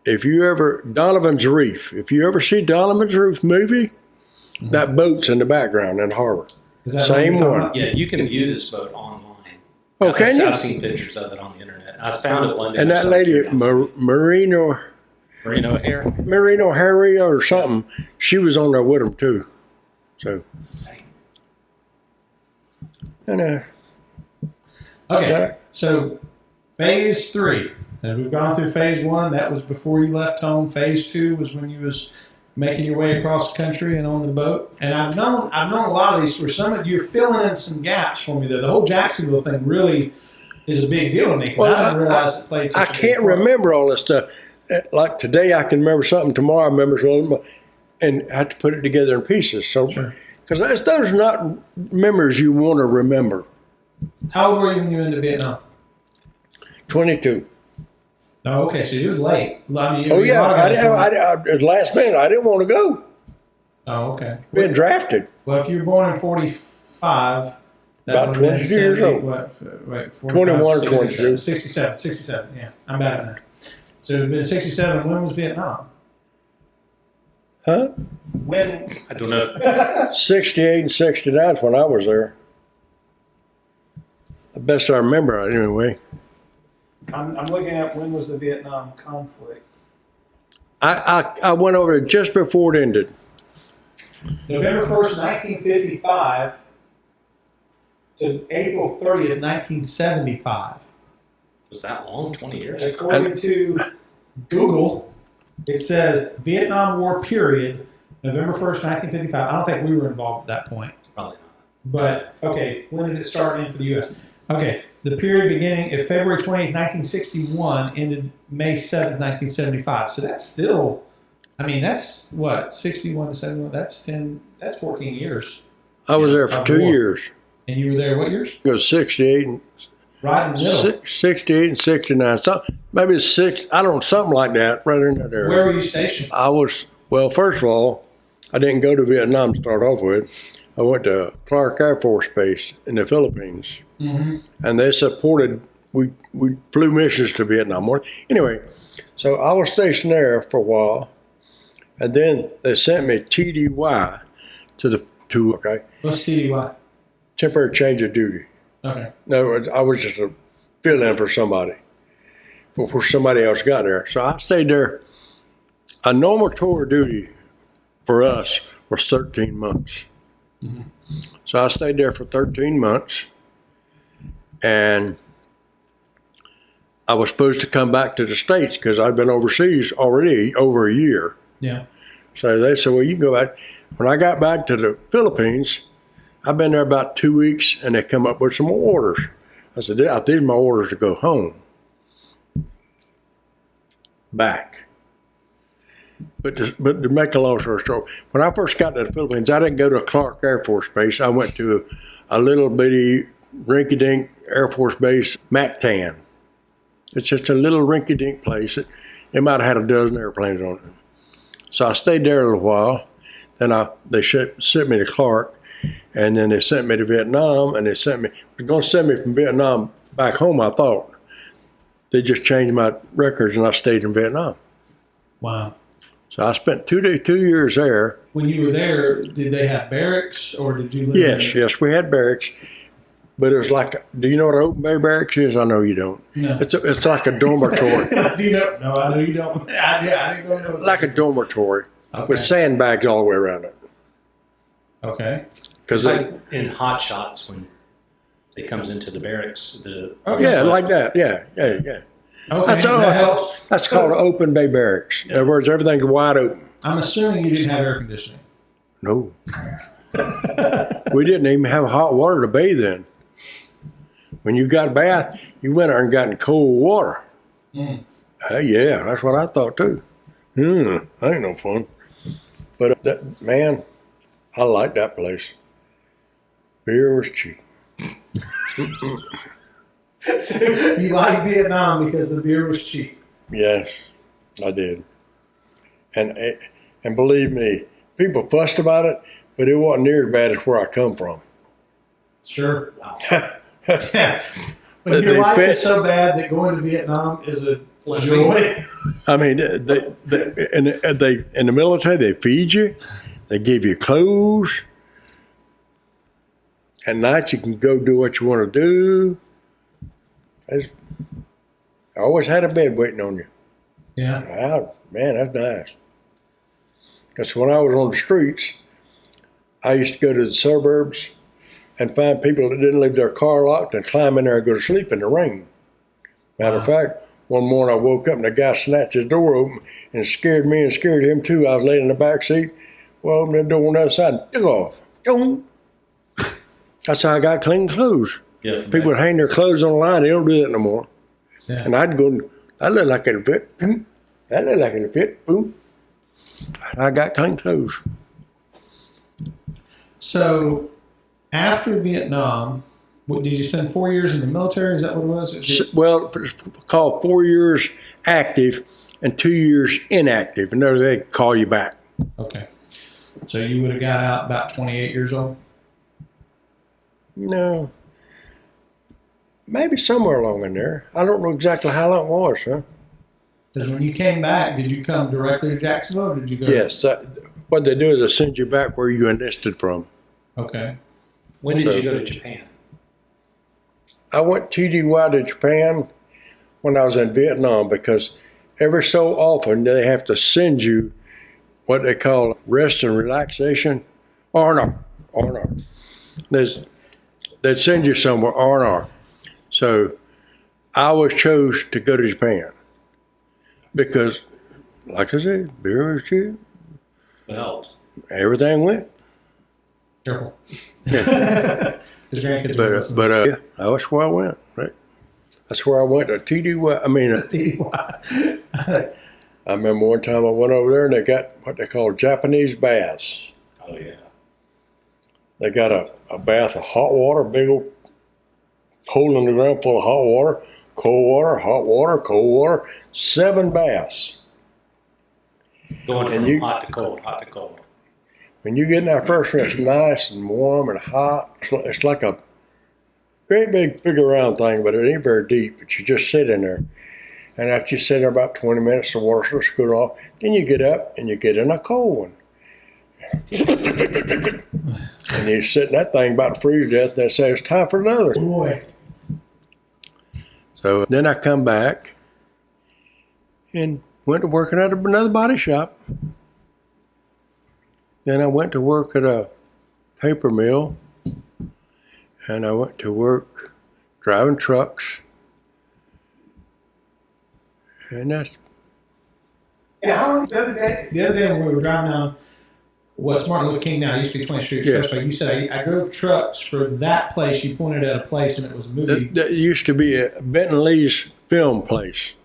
If you ever see Donovan's Reef movie, that boat's in the background in the harbor. Is that Same one. Yeah, you can view this boat online. Oh, can you? I've seen pictures of it on the internet. I found it one day. And that lady, Marino Harry or something, she was on there with him too. So, and okay, so phase 3. And we've gone through phase 1. That was before you left home. Phase 2 was when you was making your way across the country and on the boat. And I've known a lot of these. For some of you're filling in some gaps for me. The whole Jacksonville thing really is a big deal to me because I didn't realize it played. I can't remember all this stuff. Like today, I can remember something. Tomorrow, I remember something, and I have to put it together in pieces. So, because those are not memories you want to remember. How old were you when you went to Vietnam? 22. Oh, okay. So you was late. I mean, at the last minute, I didn't want to go. Oh, okay. Been drafted. Well, if you were born in 45, about 22 years old. Wait, 21 or 22. 67. Yeah, I'm bad at that. So it'd been 67. When was Vietnam? Huh? When? I don't know. 68 and 69 is when I was there. The best I remember, anyway. I'm looking at when was the Vietnam conflict. I went over there just before it ended. November 1st, 1955 to April 30th, 1975. Was that long? 20 years? According to Google, it says Vietnam War period, November 1st, 1955. I don't think we were involved at that point. Probably not. But, okay, when did it start in for the U.S.? Okay, the period beginning at February 28th, 1961, ended May 7th, 1975. So that's still, I mean, that's what, 61 to 71? That's 14 years. I was there for 2 years. And you were there what years? It was 68 and right in the middle. 68 and 69. Maybe it's something like that, right in that area. Where were you stationed? Well, first of all, I didn't go to Vietnam to start off with. I went to Clark Air Force Base in the Philippines. Mm-hmm. And they supported, we flew missions to Vietnam. Anyway, so I was stationed there for a while. And then they sent me TDY okay. What's TDY? Temporary change of duty. Okay. No, I was just a fill-in for somebody before somebody else got there. So I stayed there. A normal tour of duty for us was 13 months. Mm-hmm. So I stayed there for 13 months, and I was supposed to come back to the States because I'd been overseas already over a year. Yeah. So they said, well, you can go back. When I got back to the Philippines, I've been there about 2 weeks, and they come up with some more orders. I said, these are my orders to go home. Back. But to make a long story short, when I first got to the Philippines, I didn't go to Clark Air Force Base. I went to a little bitty rinky-dink Air Force Base, Mactan. It's just a little rinky-dink place. It might have had a dozen airplanes on it. So I stayed there a little while. Then they sent me to Clark, and then they sent me to Vietnam, and they were going to send me from Vietnam back home, I thought. They just changed my records, and I stayed in Vietnam. Wow. So I spent 2 years there. When you were there, did they have barracks, or did you live Yes, we had barracks. But it was like, do you know what an open bay barracks is? I know you don't. No. It's like a dormitory. Do you know? No, I know you don't. I didn't know. Like a dormitory with sandbags all the way around it. Okay. Because in Hot Shots, when it comes into the barracks, like that. Yeah. Okay, that's called an open bay barracks. In other words, everything's wide open. I'm assuming you didn't have air conditioning. No. We didn't even have hot water to bathe in. When you got a bath, you went there and got in cold water. Mm. Yeah, that's what I thought too. That ain't no fun. But man, I like that place. Beer was cheap. So you like Vietnam because the beer was cheap? Yes, I did. And believe me, people fussed about it, but it wasn't near as bad as where I come from. Sure. Yeah. When your life is so bad that going to Vietnam is a joy. I mean, they in the military, they feed you, they give you clothes. At night, you can go do what you want to do. I always had a bed waiting on you. Yeah. Wow, man, that's nice. Because when I was on the streets, I used to go to the suburbs and find people that didn't leave their car locked and climb in there and go to sleep in the rain. Matter of fact, one morning I woke up and the guy snatched his door open and scared me and scared him too. I was laying in the back seat. Well, opened the door on the other side and took off. That's how I got clean clothes. Yeah, People would hang their clothes on the line. They don't do that no more. Yeah. And I'd go, I look like it'll fit. Boom. I look like it'll fit. Boom. I got clean clothes. So, after Vietnam, did you spend 4 years in the military? Is that what it was? Well, it's called 4 years active and 2 years inactive. And then they call you back. Okay. So you would have got out about 28 years old? No. Maybe somewhere along in there. I don't know exactly how long it was, huh? Because when you came back, did you come directly to Jacksonville or did you go? Yes. What they do is they send you back where you enlisted from. Okay. When did you go to Japan? I went TDY to Japan when I was in Vietnam because every so often they have to send you what they call rest and relaxation, R&R. They'd send you somewhere, R&R. So I was chose to go to Japan because, like I said, beer was cheap. It helped. Everything went. Careful. Yeah. His grandkids But yeah, that's where I went. Right. That's where I went to TDY. I mean, I remember one time I went over there and they got what they call Japanese baths. Oh, yeah. They got a bath of hot water, big old hole in the ground full of hot water, cold water, hot water, cold water, 7 baths. Going from hot to cold, hot to cold. When you get in that first one, it's nice and warm and hot. It's like a great big around thing, but it ain't very deep. But you just sit in there. And after you sit there about 20 minutes, the water starts to cool off. Then you get up and you get in a cold one. And you sit in that thing about to freeze to death, and they say it's time for another. Boy. So then I come back and went to work at another body shop. Then I went to work at a paper mill, and I went to work driving trucks. And that's... Yeah, how long, the other day when we were driving down what's Martin Luther King now, it used to be 20th Street Expressway, you said, I drove trucks for that place. You pointed at a place, and it was a movie. That used to be a Benton Lee's film place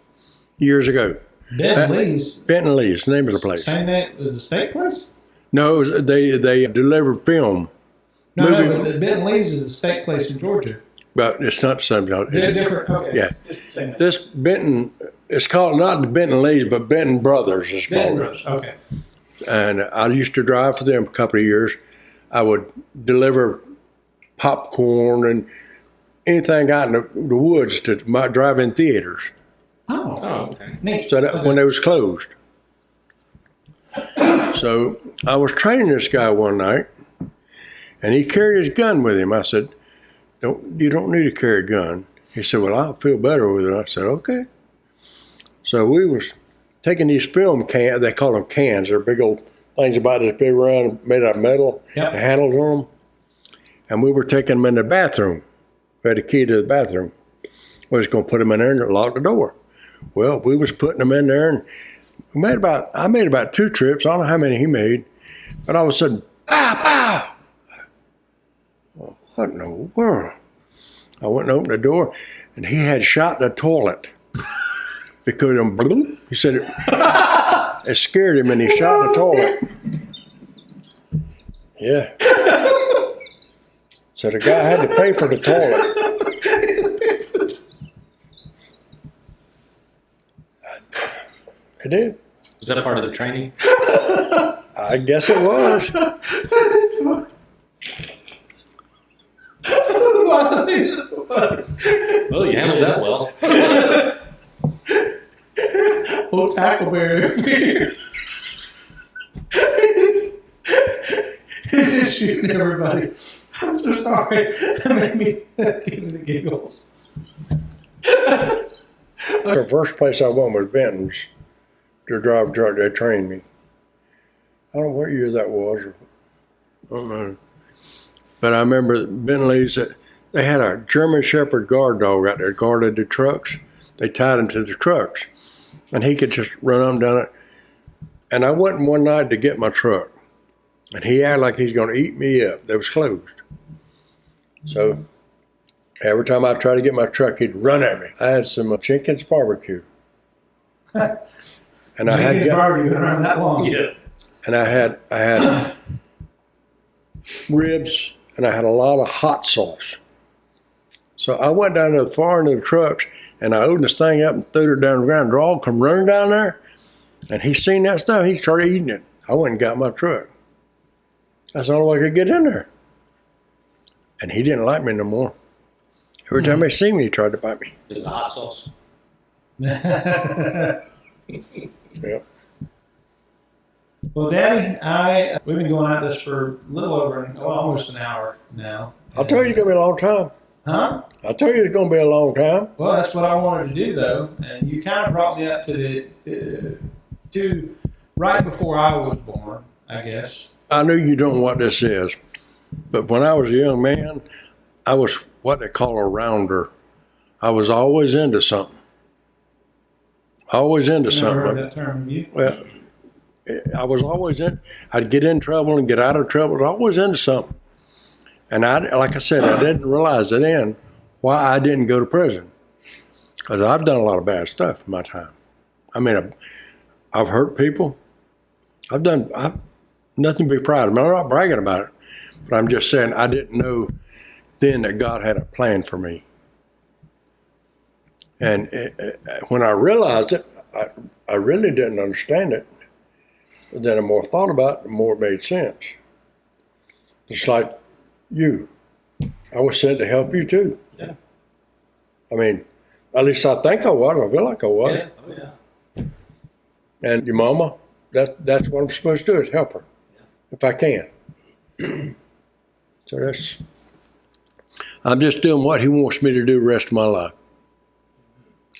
years ago. Benton Lee's? Benton Lee's, the name of the place. Same name as the steak place? No, it was, they delivered film. No, but Benton Lee's is the steak place in Georgia. But it's not the same. They're different. Okay. Yeah. It's just the same name. This Benton, it's called not the Benton Lee's, but Benton Brothers is called. Benton Brothers, okay. And I used to drive for them a couple of years. I would deliver popcorn and anything out in the woods to my drive-in theaters. Oh, okay. Neat. So that, when they was closed. So I was training this guy one night, and he carried his gun with him. I said, you don't need to carry a gun. He said, well, I'll feel better with it. I said, okay. So we was taking these film cans, they call them cans. They're big old things about this big round, made out of metal, Yep. the handles on them. And we were taking them in the bathroom. We had a key to the bathroom. We was going to put them in there and lock the door. Well, we was putting them in there, and I made about 2 trips. I don't know how many he made, but all of a sudden, pow! Well, what in the world? I went and opened the door, and he had shot the toilet. Because he said it scared him, and he shot the toilet. Yeah. So the guy had to pay for the toilet. I did. Was that a part of the training? I guess it was. Well, you handled that well. Old Tackleberry over here. He's just shooting everybody. I'm so sorry. That made me give me the giggles. The first place I went was Benton's to drive truck. They trained me. I don't know what year that was. I don't know. But I remember Bentley's, they had a German Shepherd guard dog out there guarded the trucks. They tied him to the trucks. And he could just run up and down it. And I went one night to get my truck. And he acted like he's going to eat me up. They was closed. So every time I tried to get my truck, he'd run at me. I had some Jenkins barbecue. And I had barbecue been around that long. Yeah. and I had ribs, and I had a lot of hot sauce. So I went down to the far end of the trucks, and I opened this thing up and threw it down the ground. They're all come running down there, and he seen that stuff. He started eating it. I went and got my truck. That's the only way I could get in there. And he didn't like me no more. Every time he seen me, he tried to bite me. Is the hot sauce? Yep. Well, Daddy, we've been going at this for a little over, almost an hour now. I told you it's going to be a long time. Huh? I told you it's going to be a long time. Well, that's what I wanted to do, though. And you kind of brought me up to to right before I was born, I guess. I knew you don't know what this is, but when I was a young man, I was what they call a rounder. I was always into something. Always into Never something. heard that term. You? Well, I was always in. I'd get in trouble and get out of trouble. I was always into something. And like I said, I didn't realize then why I didn't go to prison. Because I've done a lot of bad stuff in my time. I mean, I've hurt people. I've nothing to be proud of. I'm not bragging about it, but I'm just saying I didn't know then that God had a plan for me. And when I realized it, I really didn't understand it. But then the more I thought about it, the more it made sense. It's like you. I was sent to help you too. Yeah. I mean, at least I think I was. I feel like I was. Yeah. Oh, yeah. And your mama, that's what I'm supposed to do is help her, if I can. So I'm just doing what he wants me to do the rest of my life.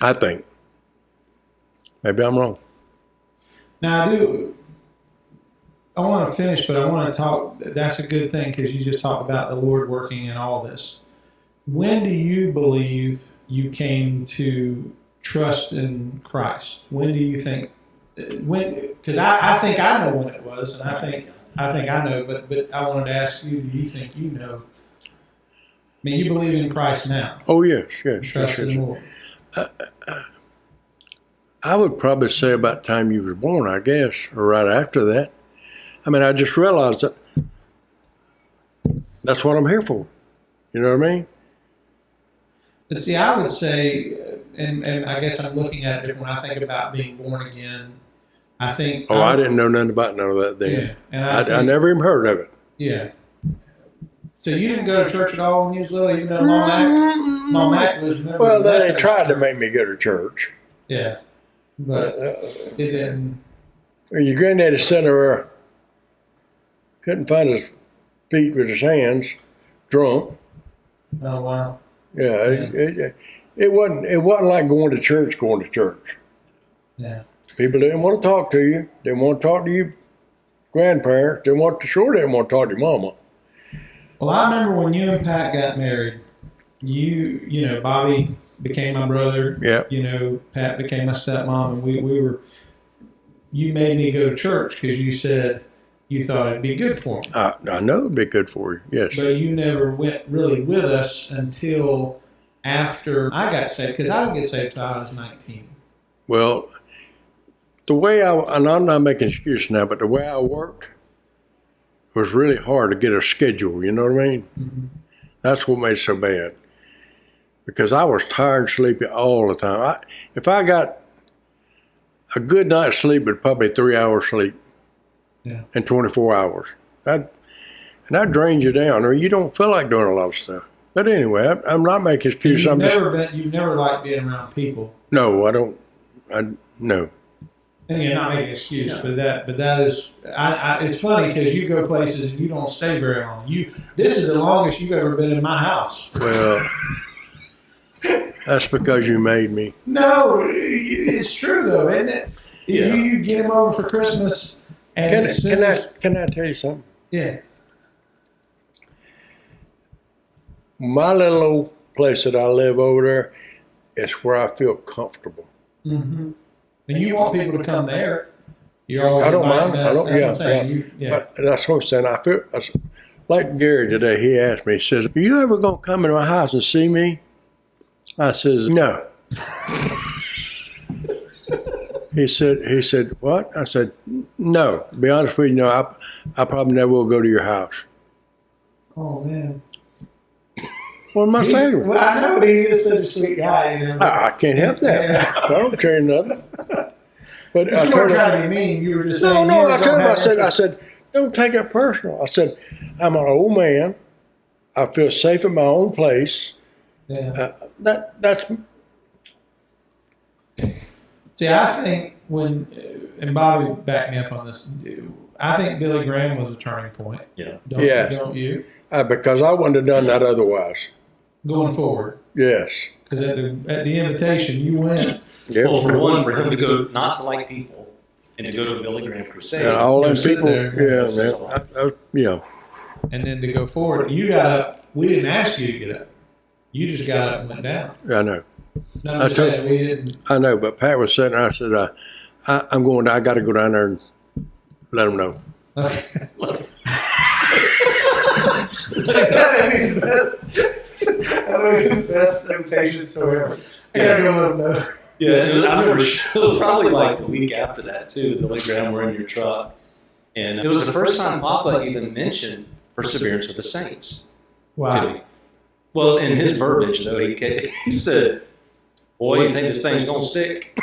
I think. Maybe I'm wrong. Now, I want to finish, but I want to talk. That's a good thing because you just talked about the Lord working in all this. When do you believe you came to trust in Christ? When do you think? Because I think I know when it was, and I think I know. But I wanted to ask you: do you think you know? I mean, you believe in Christ now? Oh yes. Trust in the Lord. I would probably say about the time you were born, I guess, or right after that. I mean, I just realized that that's what I'm here for. You know what I mean? But see, I would say, and I guess I'm looking at it when I think about being born again. I think. Oh, I didn't know nothing about none of that then. Yeah, and I never even heard of it. Yeah. So you didn't go to church at all when you was little, even though Mom Mac was. Well, they tried to make me go to church. Yeah, but it didn't. Your granddaddy sitting there, couldn't find his feet with his hands, drunk. Oh wow. Yeah, it wasn't like going to church. Yeah. People didn't want to talk to you. They didn't want to talk to your grandparents. They didn't want to talk to your mama. Well, I remember when you and Pat got married. You know, Bobby became my brother. Yeah. You know, Pat became my stepmom, and we were. You made me go to church because you said you thought it'd be good for me. I know it'd be good for you. Yes. But you never went really with us until after I got saved, because I didn't get saved until I was 19. Well, the way and I'm not making excuses now, but the way I worked was really hard to get a schedule. You know what I mean? Mm-hmm. That's what made it so bad. Because I was tired and sleepy all the time. If I got a good night's sleep, it'd probably 3 hours sleep. in 24 hours. That drains you down, or you don't feel like doing a lot of stuff. But anyway, I'm not making excuses. You've never liked being around people. No, I don't. No. And you're not making an excuse, but that is. It's funny because you go places and you don't stay very long. This is the longest you've ever been in my house. Well, that's because you made me. No, it's true though, isn't it? Yeah. You get him over for Christmas, and can I tell you something? Yeah. My little old place that I live over there is where I feel comfortable. Mm-hmm. And you want people to come there. You're always I don't mind. Yeah. But that's what I'm saying. I feel like Gary today. He asked me. He says, "Are you ever gonna come into my house and see me?" I says, "No." He said, "What?" I said, "No. To be honest with you, no. I probably never will go to your house." Oh man. What am I saying? Well, I know he's such a sweet guy. You know? I can't help that. Yeah. I don't change nothing. But I weren't trying to be mean. You were just saying. No. I told him. I said, don't take it personal. I said, I'm an old man. I feel safe in my own place. Yeah. That's. See, I think and Bobby backed me up on this. I think Billy Graham was a turning point. Yeah. Don't you? Because I wouldn't have done that otherwise. Going forward. Yes. Because at the invitation, you went. Yep. Well, for him to go not to like people and to go to a Billy Graham crusade. And all them people. There. Yeah. And then to go forward, you got up. We didn't ask you to get up. You just got up and went down. I know. No, I'm saying we didn't. I know, but Pat was sitting there. I said, I'm going. I got to go down there and let him know. Okay. That may be the best invitation story ever. I gotta go let him know. Yeah, and I remember it was probably like a week after that too. Billy Graham were in your truck, and it was the first time Papa even mentioned perseverance with the saints. Wow. To me. Well, in his verbiage though, he said, "Boy, you think this thing's gonna stick?"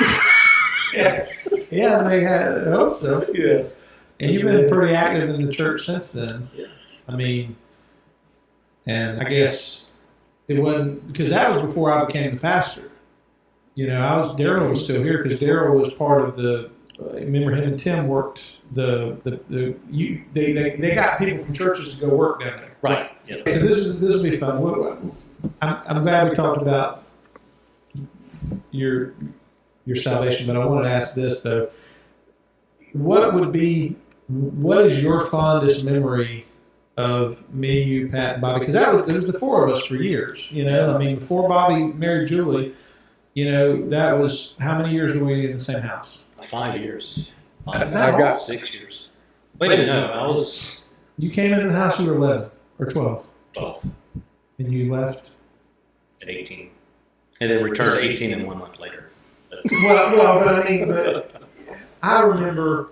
Yeah, I hope so. Yeah. And you've been pretty active in the church since then. Yeah. I mean, and I guess it wasn't because that was before I became the pastor. You know, Daryl was still here because Daryl was part of the. Remember him and Tim worked they got people from churches to go work down there. Right. Yeah. So this will be fun. I'm glad we talked about your salvation, but I wanted to ask this though. What is your fondest memory of me, you, Pat, and Bobby? Because it was the four of us for years. You know, I mean, before Bobby married Julie, you know, that was how many years were we in the same house? 5 years. I got 6 years. Wait a minute, no, I was. You came into the house. You were 11 or 12. 12. And you left At 18, and then returned 18 and 1 month later. Well, but I mean, I remember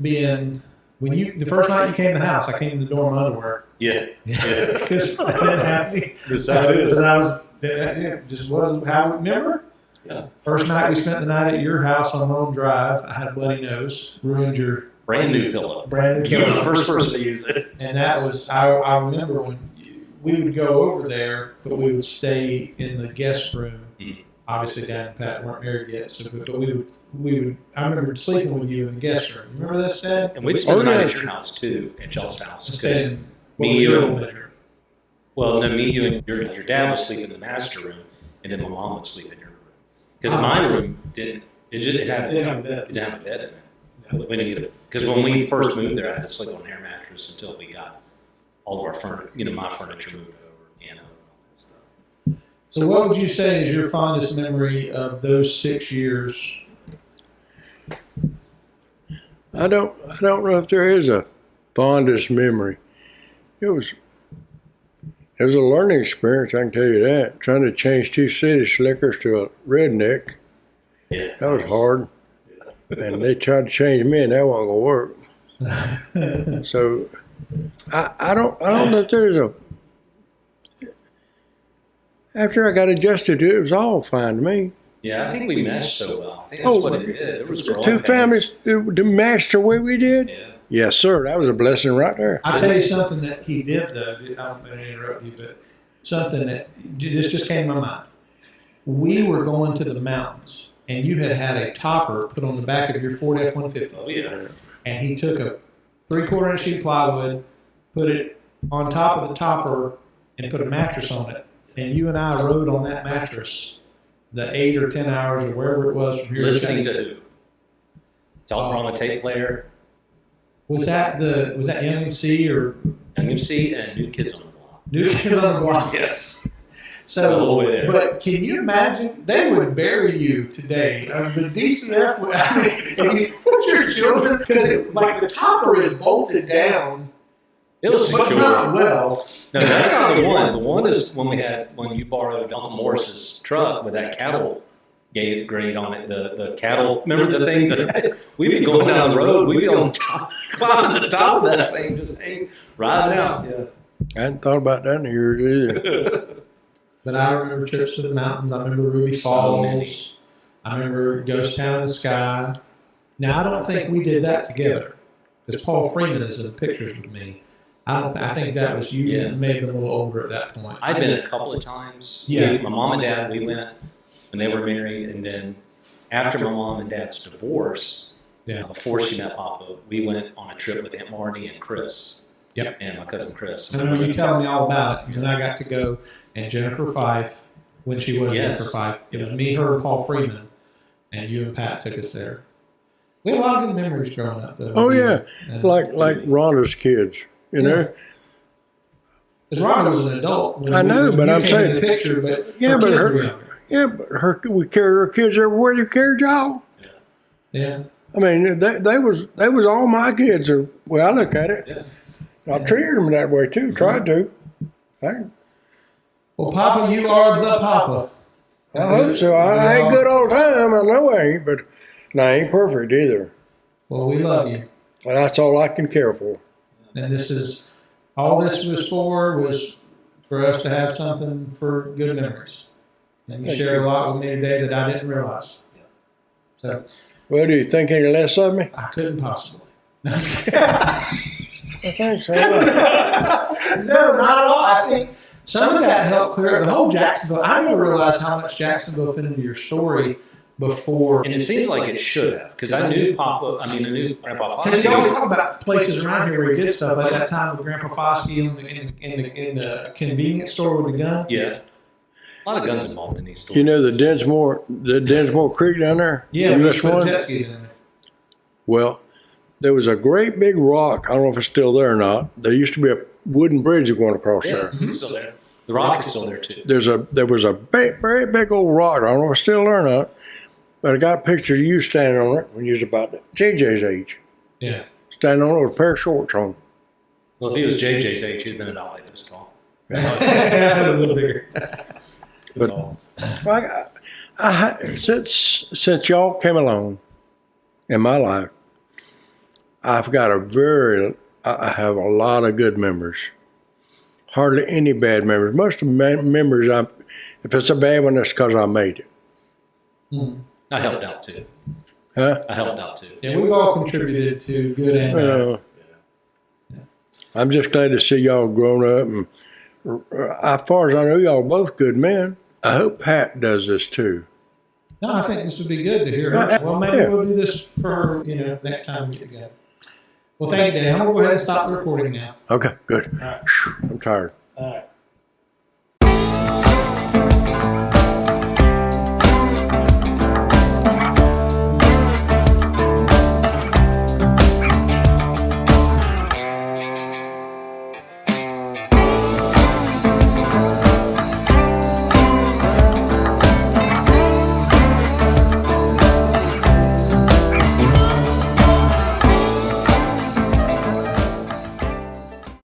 being the first night you came to the house. I came in the door in my underwear. Yeah. Because I didn't have any. That's how it is. Just wasn't how we remember. Yeah. First night we spent the night at your house on Lone Drive. I had a bloody nose, ruined your Brand new pillow. brand new You were pillow. the first person to use it. And that was I remember when we would go over there, but we would stay in the guest room. Mm-hmm. Obviously, Dad and Pat weren't married yet, so but we would. I remember sleeping with you in the guest room. Remember this, Dad? And we'd spend the night at your house too, at y'all's house. Staying in Me, you, and your dad would sleep in the master room, and then my mom would sleep in your room. Because my room didn't have a bed in it. Because when we first moved there, I had to sleep on an air mattress until we got all of our furniture, my furniture moved over, piano, and all that stuff. So, what would you say is your fondest memory of those 6 years? I don't know if there is a fondest memory. It was a learning experience, I can tell you that. Trying to change 2 city slickers to a redneck. Yeah. That was hard. And they tried to change me and that wasn't gonna work. So I don't know if there's a after I got adjusted to it, it was all fine to me. Yeah, I think we meshed so well. I think that's what it did. There was growing 2 families to mesh the way we did. Yeah. Yes, sir. That was a blessing right there. I'll tell you something that he did, though. I don't mean to interrupt you, but something that this just came to my mind. We were going to the mountains, and you had a topper put on the back of your Ford F-150. Oh, yeah. And he took a 3/4 inch sheet of plywood, put it on top of the topper, and put a mattress on it. And you and I rode on that mattress the 8 or 10 hours or wherever it was from here. Listening to who? Talking on a tape player. Was that MMC or MMC and New Kids on the Block. New Kids on the Block? Yes. So, but can you imagine? They would bury you today. The DCF would, I mean, put your children, because like the topper is bolted down. It was but secure. not well. No, that's not the one. The one is when you borrowed Uncle Morris's truck with that cattle grade on it. The cattle. Remember the thing that we'd be going down the road. We'd be on top, climbing to the top of that thing, just riding out. Yeah. I hadn't thought about that in years either. But I remember trips to the mountains. I remember Ruby Falls. I remember Ghost Town in the Sky. Now I don't think we did that together, because Paul Freeman is in pictures with me. I think that was you. Yeah. May have been a little older at that point. I'd been a couple of times. Yeah. My mom and dad, we went when they were married, and then after my mom and dad's divorce, before she met Papa, we went on a trip with Aunt Marty and Chris. Yep. And my cousin Chris. I remember you telling me all about it. And I got to go, and Jennifer Fife, when she was Jennifer Fife, it was me, her, and Paul Freeman, and you and Pat took us there. We had a lot of good memories growing up, though. Oh, yeah. Like Rhonda's kids, you know? Because Rhonda was an adult. I know, but I'm saying. The picture, but we carried her kids everywhere you carried y'all. Yeah. I mean, they was all my kids. The way I look at it. Yeah. I treated them that way too. Tried to. Well, Papa, you are the Papa. I hope so. I ain't good all the time. I know I ain't, but I ain't perfect either. Well, we love you. Well, that's all I can care for. And this was for us to have something for good memories. And you shared a lot with me today that I didn't realize. So, well, do you think any less of me? I couldn't possibly. I think so. No, not at all. I think some of that helped clear up the whole Jacksonville. I never realized how much Jacksonville fit into your story before. And it seems like it should have, because I knew Grandpa Foskey. Because you always talk about places around here where he did stuff, like that time with Grandpa Foskey in the convenience store with the gun. Yeah. A lot of guns involved in these stories. You know the Densmore Creek down there? Yeah, we just put jet skis in there. Well, there was a great big rock. I don't know if it's still there or not. There used to be a wooden bridge going across there. Mm-hmm. It's still there. The rock is still there too. There was a very big old rock. I don't know if it's still there or not. But I got a picture of you standing on it when you was about JJ's age. Yeah. Standing on it with a pair of shorts on. Well, if he was JJ's age, he'd been about like this tall. A little bigger. But since y'all came along in my life, I have a lot of good memories. Hardly any bad memories. Most of the memories, if it's a bad one, that's because I made it. Hmm. I helped out too. Huh? I helped out too. Yeah, we've all contributed to good and bad. I'm just glad to see y'all grown up. And as far as I know, y'all both good men. I hope Pat does this too. No, I think this would be good to hear her. Well, maybe we'll do this for next time we get together. Well, thank you, Dan. I'm going to go ahead and stop the recording now. Okay, good. All right. I'm tired. All right.